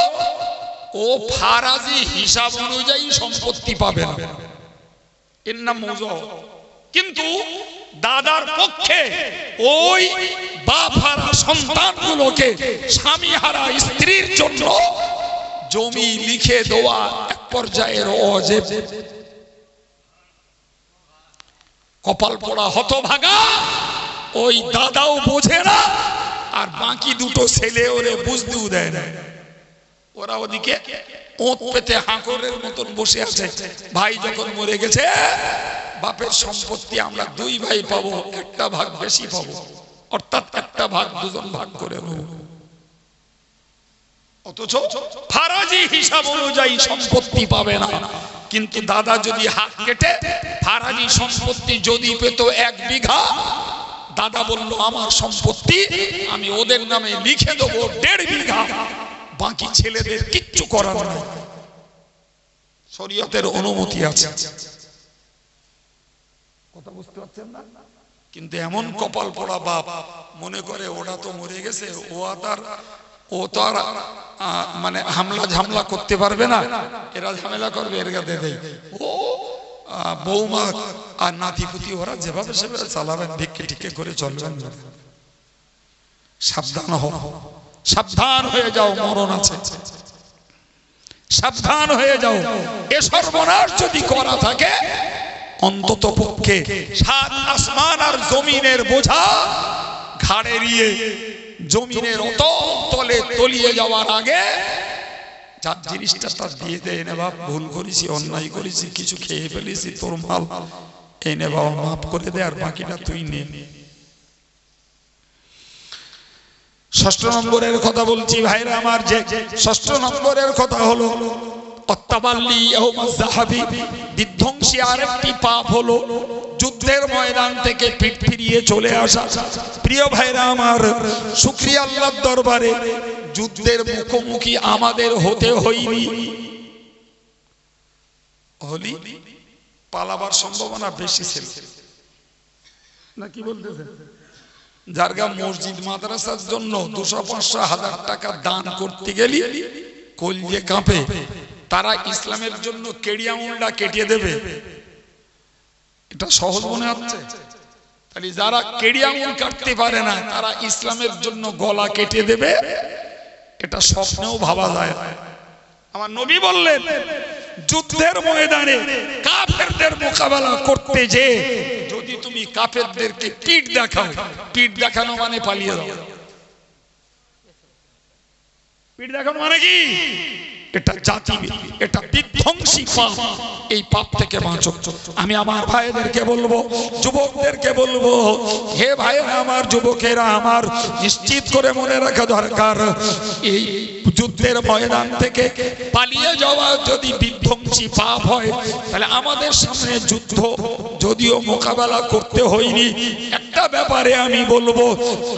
ও ফারাজি হিসাব অনুযায়ী সম্পত্তি পাবে না, এর নাম মৌজা। কিন্তু দাদার পক্ষে ওই বাপ হারা সন্তানগুলোকে, স্বামী হারা স্ত্রীর জন্য জমি লিখে দেওয়া এক পর্যায়ের অজেব। কপাল পোড়া হতভাগা ওই দাদাও বোঝে না, আর বাকি দুটো ছেলে ওরে বুঝতেও দেয় না। ওরা ওদিকে ওঁত পেতে হাঁকরের মতন বসে আছে। ভাই যখন মরে গেছে, বাপের সম্পত্তি আমরা দুই ভাই পাবো, একটা ভাগ বেশি পাবো, অর্থাৎ একটা ভাগ দুজন ভাগ করে নেব। অথচ ফারাজি হিসাব অনুযায়ী সম্পত্তি পাবে না। কিন্তু দাদা যদি হাত কেটে ফারাজি সম্পত্তি যদি পেত 1 বিঘা, দাদা বলল আমার সম্পত্তি আমি ওদের নামে লিখে দেবো 1.5 বিঘা, বাকি ছেলেদের কিচ্ছু করার নাই, শরীয়তের অনুমতি আছে। কথা বুঝতে পারছেন না? কিন্তু এমন কপাল পোড়া বাপ মনে করে ওরা তো মরে গেছে, ও তো আর মানে হামলা ঝামলা করতে পারবে না, এরা ঝামেলা করবে, এর গাতে দেয়। ও বৌমা আর নাতিপুতি ওরা যেভাবে সেভাবে চালাবেন, ভিক্ষে টিকে করে চলবেন। সাবধান হও, সাবধান হয়ে যাও, মরণ আছে, সাবধান হয়ে যাও। এ সর্বনাশ যদি করা থাকে, অন্তত পক্ষে 7 আসমান আর জমিনের বোঝা ঘাড়ে এড়িয়ে জমিনের তলে তলিয়ে যাওয়ার আগে যার জিনিসটা তার দিয়ে দেয়, না বাপ ভুল করেছি, অন্যায় করেছি, কিছু খেয়ে ফেলেছি, তোর মাল এই নে বাবা মাফ করে দে, আর বাকিটা তুই নে। 6 নম্বরের কথা বলছি ভাইরা আমার, যে 6 নম্বরের কথা হলো অত্তাবাল্লি ইয়াউমাজ যাহাবি, বিধ্বংসী আরেকটি পাপ হলো যুদ্ধের ময়দান থেকে পিঠ ফিরিয়ে চলে আসা। প্রিয় ভাইরা আমার, শুকরিয়া আল্লাহর দরবারে যুদ্ধের মুখোমুখি আমাদের হতে হয়নি। হলি পালাবার সম্ভাবনা বেশি ছিল না, কি বলতেছে? যারগা মসজিদ মাদ্রাসার জন্য 200-500-1000 টাকা দান করতে গেলি কলজে কাঁপে, তারা ইসলামের জন্য কেড়িয়াউন্ডা কেটে দেবে, এটা সহজ মনে হচ্ছে? তাহলে যারা কেড়িয়াউন কাটতে পারে না, তারা ইসলামের জন্য গলা কেটে দেবে, এটা স্বপ্নেও ভাবা যায় না। আমার নবী বললেন, যুদ্ধের ময়দানে কাফেরদের মোকাবেলা করতে যে যদি তুমি কাফেরদেরকে পিঠ দেখাও, পিঠ দেখানো মানে পালিয়ে যাও। পিঠ দেখানো মানে কি? এটা জাতি, এটা বিধ্বংসী পাপ। এই পাপ থেকে বাঁচো। আমি আমার ভাইদেরকে বলবো, যুবকদেরকে বলবো, হে ভাইরা আমার, যুবকেরা আমার, নিশ্চিত করে মনে রাখা দরকার, এই যুদ্ধের ময়দান থেকে পালিয়ে যাওয়া যদি বিধ্বংসী পাপ হয়, তাহলে আমাদের সামনে যুদ্ধ যদিও মোকাবেলা করতে হয়নি, একটা ব্যাপারে আমি বলবো,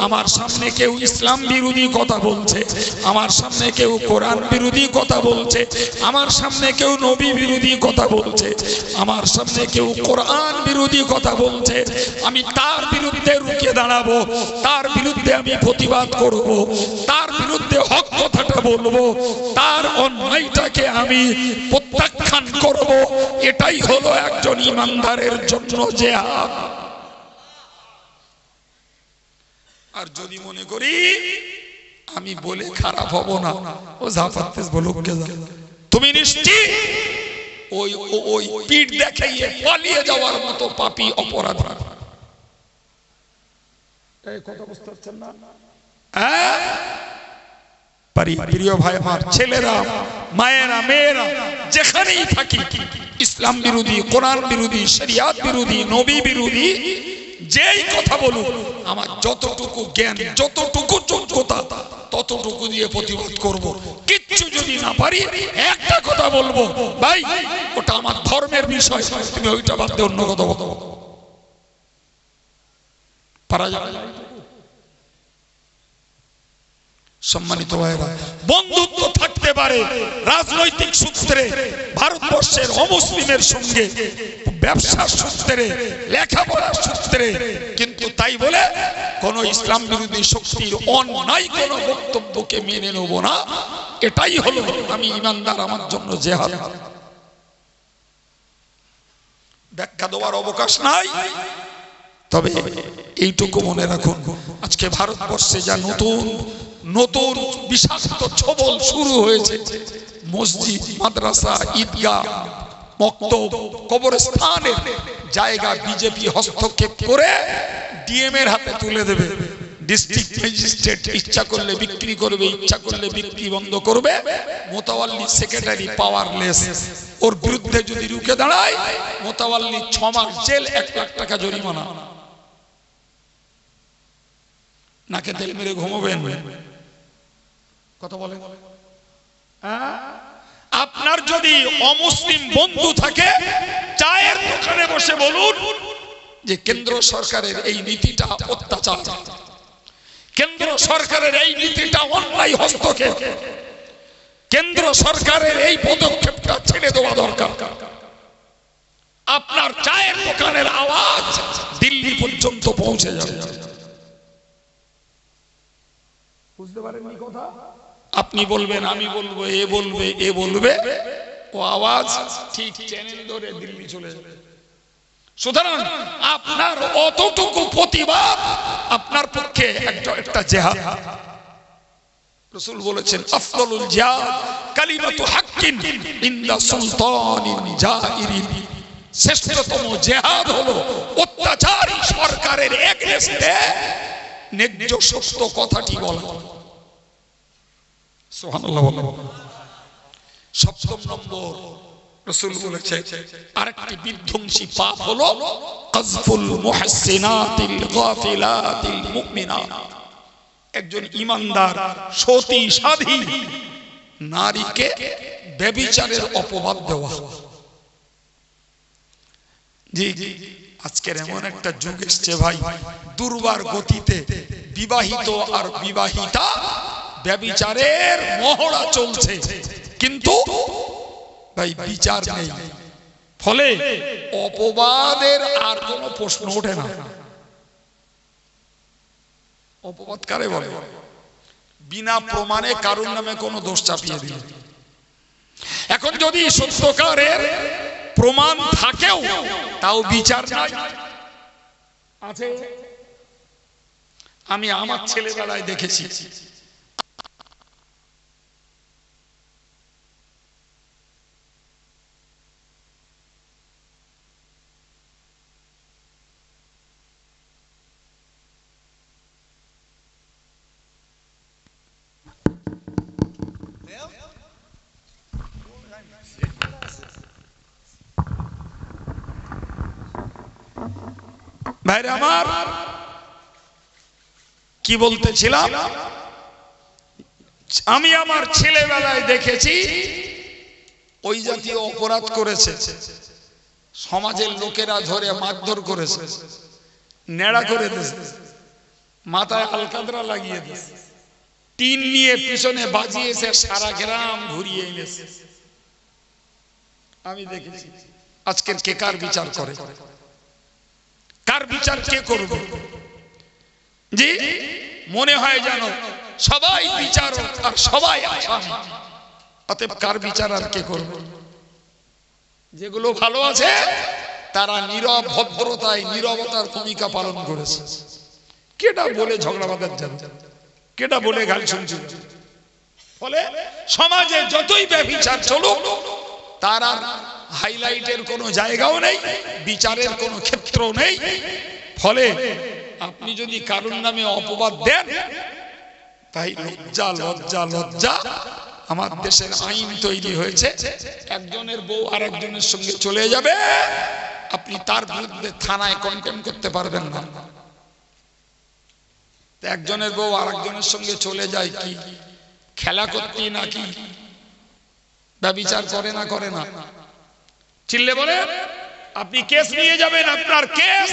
আমার সামনে কেউ ইসলাম বিরোধী কথা বলছে, আমার সামনে কেউ কোরআন বিরোধী কথা বলছে, আমার সামনে কেউ নবী বিরোধী কথা বলছে, আমার সামনে কেউ কোরআন বিরোধী কথা বলছে, আমি তার বিরুদ্ধে রুখে দাঁড়াবো, তার বিরুদ্ধে আমি প্রতিবাদ করব, তার বিরুদ্ধে হক কথাটা বলবো, তার অন্যায়টাকে আমি প্রত্যাখ্যান করব। এটাই হলো একজন ইমানদারের জন্য জিহাদ। আর যদি মনে করি আমি বলে খারাপ হব না, ও যা পারতেছ বলুক, তুমি নিশ্চিত ওই ওই পিঠ দেখাইয়ে পালিয়ে যাওয়ার মতো পাপী অপরাধ। এই কথা বুঝতে পারছেন না? প্রিয় ভাই আমার, ছেলেরা, মায়েরা, মেয়েরা যেখানেই থাকি, ইসলাম বিরোধী, কোরআন বিরোধী, শরিয়াত বিরোধী, নবী বিরোধী যেই কথা বলুক, আমার যতটুকু জ্ঞান, যতটুকু যোগ্যতা, ততটুকু দিয়ে প্রতিবাদ করব। কিচ্ছু যদি না পারি, একটা কথা বলবো, ভাই ওটা আমার ধর্মের বিষয়, তুমি ওইটা বাদ দিয়ে অন্য কথা বলো। পারা যাবে? সম্মানিত ভাইরা, বন্ধুত্ব থাকতে পারে রাজনৈতিক সূত্রে, ভারতবর্ষের অমুসলিমের সঙ্গে ব্যবসার সূত্রে, লেখাপড়ার সূত্রে, কিন্তু তাই বলে কোন ইসলাম বিরোধী শক্তির অন্যায় কোন বক্তব্যকে মেনে নেব না। এটাই হলো আমি ইমানদার, আমার জন্য জিহাদ। ব্যাখ্যা দেওয়ার অবকাশ নাই, তবে এইটুকু মনে রাখুন, আজকে ভারতবর্ষে যা নতুন নতুন বিষাক্ত ছবল শুরু হয়েছে। মসজিদ, মাদ্রাসা, ঈদগাহ, মক্তব, কবরস্থানের জায়গা বিজেপি হস্তক্ষেপ করে ডিএম এর হাতে তুলে দেবে। ডিস্ট্রিক্ট ম্যাজিস্ট্রেট ইচ্ছা করলে বিক্রি করবে, ইচ্ছা করলে বিক্রি বন্ধ করবে। মোতাওয়াল্লি সেক্রেটারি পাওয়ারলেস। ওর বিরুদ্ধে যদি রুখে দাঁড়ায়, মোতাওয়াল্লি 6 মাস জেল, 1 লাখ টাকা জরিমানা। নাকে তেল মেরে ঘুমাবেন। কথা বলেন। আপনার যদি অমুসলিম বন্ধু থাকে, চায়ের দোকানে বসে বলুন যে কেন্দ্র সরকারের এই নীতিটা অত্যাচার, কেন্দ্র সরকারের এই নীতিটা অন্যায় হস্তক্ষেপ, কেন্দ্র সরকারের এই পদক্ষেপটা ছেড়ে দেওয়া দরকার। আপনার চায়ের দোকানের আওয়াজ দিল্লি পর্যন্ত পৌঁছে যাবে। বুঝতে পারেন এই কথা? আপনি বলবেন, আমি বলবো, এ বলবে, এ বলবে, ও আওয়াজ ঠিক চ্যানেল ধরে দিল্লি চলে যাবে। সুতরাং আপনার অতটুকু প্রতিবাদ আপনার পক্ষে একটা জিহাদ। রাসূল বলেছেন, আফদালুল জিহাদ কালিমাতু হাক্কিন ইনদা সুলতানিন জাইরিন। শ্রেষ্ঠতম জিহাদ হলো অত্যাচারী সরকারের এগেইনস্টে ন্যায্য সত্য কথাটি বলা। সুবহানাল্লাহ। 7 নম্বর রাসূল বলেছেন, আরেকটি বিধ্বংসী পাপ হলো কাযফুল মুহসিনাতিল গাফিলাতিল মুমিনাত। একজন ঈমানদার সতী সাধী নারীকে ব্যভিচারের অপবাদ দেওয়া। জি, আজকের এমন একটা যুগ এসেছে ভাই, দুর্বার গতিতে বিবাহিত আর বিবাহিতা ব্যভিচারের মহড়া চলছে, কিন্তু ভাই বিচার নেই। ফলে অপবাদের আর কোনো প্রশ্ন ওঠে না। অপবাদ কারে বলে? বিনা প্রমাণে কারোর নামে কোনো দোষ চাপিয়ে দিল। এখন যদি সত্যকারের প্রমাণ থাকেও, তাও বিচার নাই। আছে, আমি আমার ছেলেবেলায় দেখেছি। ভাইরা আমার, কি বলতেছিলাম? আমি আমার ছেলেবেলায় দেখেছি ওই জাতীয় অপরাধ করেছে, সমাজের লোকেরা ধরে মারধর করেছে, নেড়া করে দিয়েছে, মাথায় আলকাতরা লাগিয়ে দিয়েছে, টিন নিয়ে পিছনে বাজিয়েছে, সারা গ্রাম ঘুরিয়ে এনেছে। আমি দেখেছি। আজকের কে কার বিচার করে? কার বিচার কে করবে? জি, মনে হয় জানো সবাই বিচারক আর সবাই আসামি। অতএব কার বিচার আর কে করবে? যেগুলো ভালো আছে তারা নীরব ভদ্রতায় নীরবতার ভূমিকা পালন করেছে। কেটা বলে ঝগড়া বাঁধার জানে, কেটা বলে গাল শুনছে। ফলে সমাজে যতই ব্যভিচার চলুক, তারা হাইলাইটের কোনো জায়গাও নেই, বিচারের কোনো ক্ষেত্র নেই। ফলে আপনি যদি কারোর নামে অপবাদ দেন, তাই লজ্জা লজ্জা লজ্জা। আমার দেশের আইন তৈরি হয়েছে, একজনের বউ আর একজনের সঙ্গে চলে যাবে, আপনি তার বিরুদ্ধে থানায় কমপ্লেইন করতে পারবেন না। একজনের বউ আর একজনের সঙ্গে চলে যায়, কি খেলা করতে নাকি ব্যভিচার করে না? করে না? চিল্লে বলে আপনি কেস নিয়ে যাবেন, আপনার কেস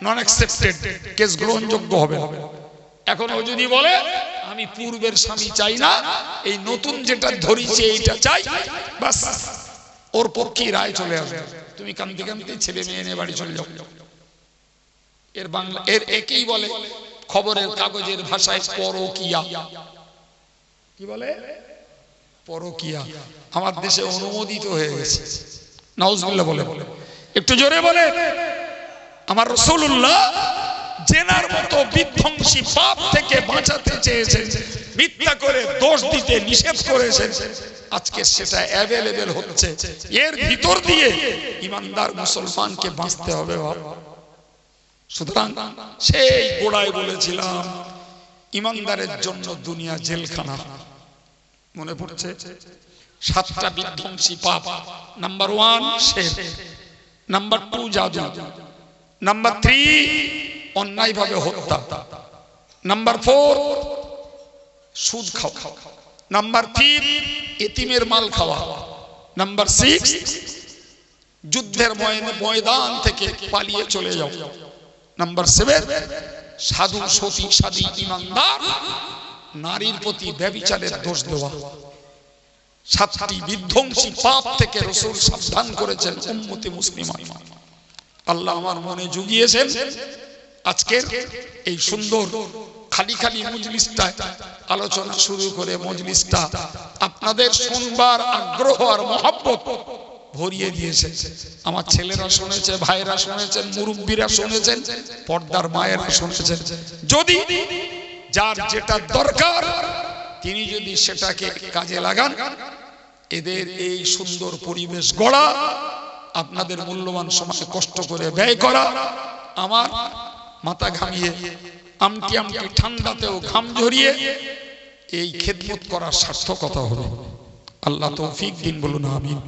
নন অ্যাকসেপ্টেড, কেস গ্রহণযোগ্য হবে। এখন ও যদি বলে আমি পূর্বের স্বামী চাই না, এই নতুন যেটা ধরিছে এইটা চাই, বাস ওর পক্ষে রায় চলে আসবে। তুমি কাঁদতে কাঁদতে ছেলে মেয়ে নিয়ে বাড়ি চলে যাও। এর বাংলা, এর একেই বলে খবরের কাগজের ভাষায় পরকিয়া। কি বলে? পরকিয়া। আমার দেশে অনুমোদিত হয়ে গেছে। নাউজুবিল্লাহ বলে, একটু জোরে বলে। আমার রাসূলুল্লাহ জেনার মতো বিধ্বংসী পাপ থেকে বাঁচাতে চেয়েছেন, মিথ্যা করে দোষ দিতে নিষেধ করেছেন, আজকে সেটা অ্যাভেলেবেল হচ্ছে। এর ভিতর দিয়ে ইমানদার মুসলমানকে বাঁচতে হবে বাবা। সুতরাং সেই গোড়ায় বলেছিলাম ইমানদারের জন্য দুনিয়া জেলখানা। মনে পড়ছে 7টা বিধ্বংসী পাপ। নাম্বার 1 শিরক, নাম্বার 2 জাদু, নাম্বার 3 অন্যায়ভাবে হত্যা, নাম্বার 4 সুদ খাওয়া, নাম্বার 3 এতিমের মাল খাওয়া, নাম্বার 6 যুদ্ধের ময়দান থেকে পালিয়ে চলে যাও, নাম্বার 7 সাধু সতী সাধী ইমানদার নারীর প্রতি ব্যভিচারের দোষ দেওয়া। 7টি বিধ্বংসী পাপ থেকে রাসূল সাবধান করেছেন উম্মতে মুসলিমা। আল্লাহ আমার মনে জুগিয়েছেন আজকের এই সুন্দর খালি খালি মজলিসটা আলোচনা শুরু করে মজলিসটা আপনাদের শুনবার আগ্রহ আর মহব্বত ভরিয়ে দিয়েছে। আমার ছেলেরা শুনেছে, ভাইরা শুনেছেন, মুরব্বীরা শুনেছেন, পর্দার মায়েরা শুনেছেন। যদি যার যেটা দরকার তিনি যদি সেটাকে কাজে লাগান, এদের এই সুন্দর পরিবেশ গড়া, আপনাদের মূল্যবান সময় কষ্ট করে ব্যয় করা, আমার মাথা ঘামিয়ে আমটি আমটি ঠান্ডাতেও ঘাম ঝরিয়ে এই খেদমত করার সার্থকতা হবে। আল্লাহ তৌফিক দিন, বলুন আমিন।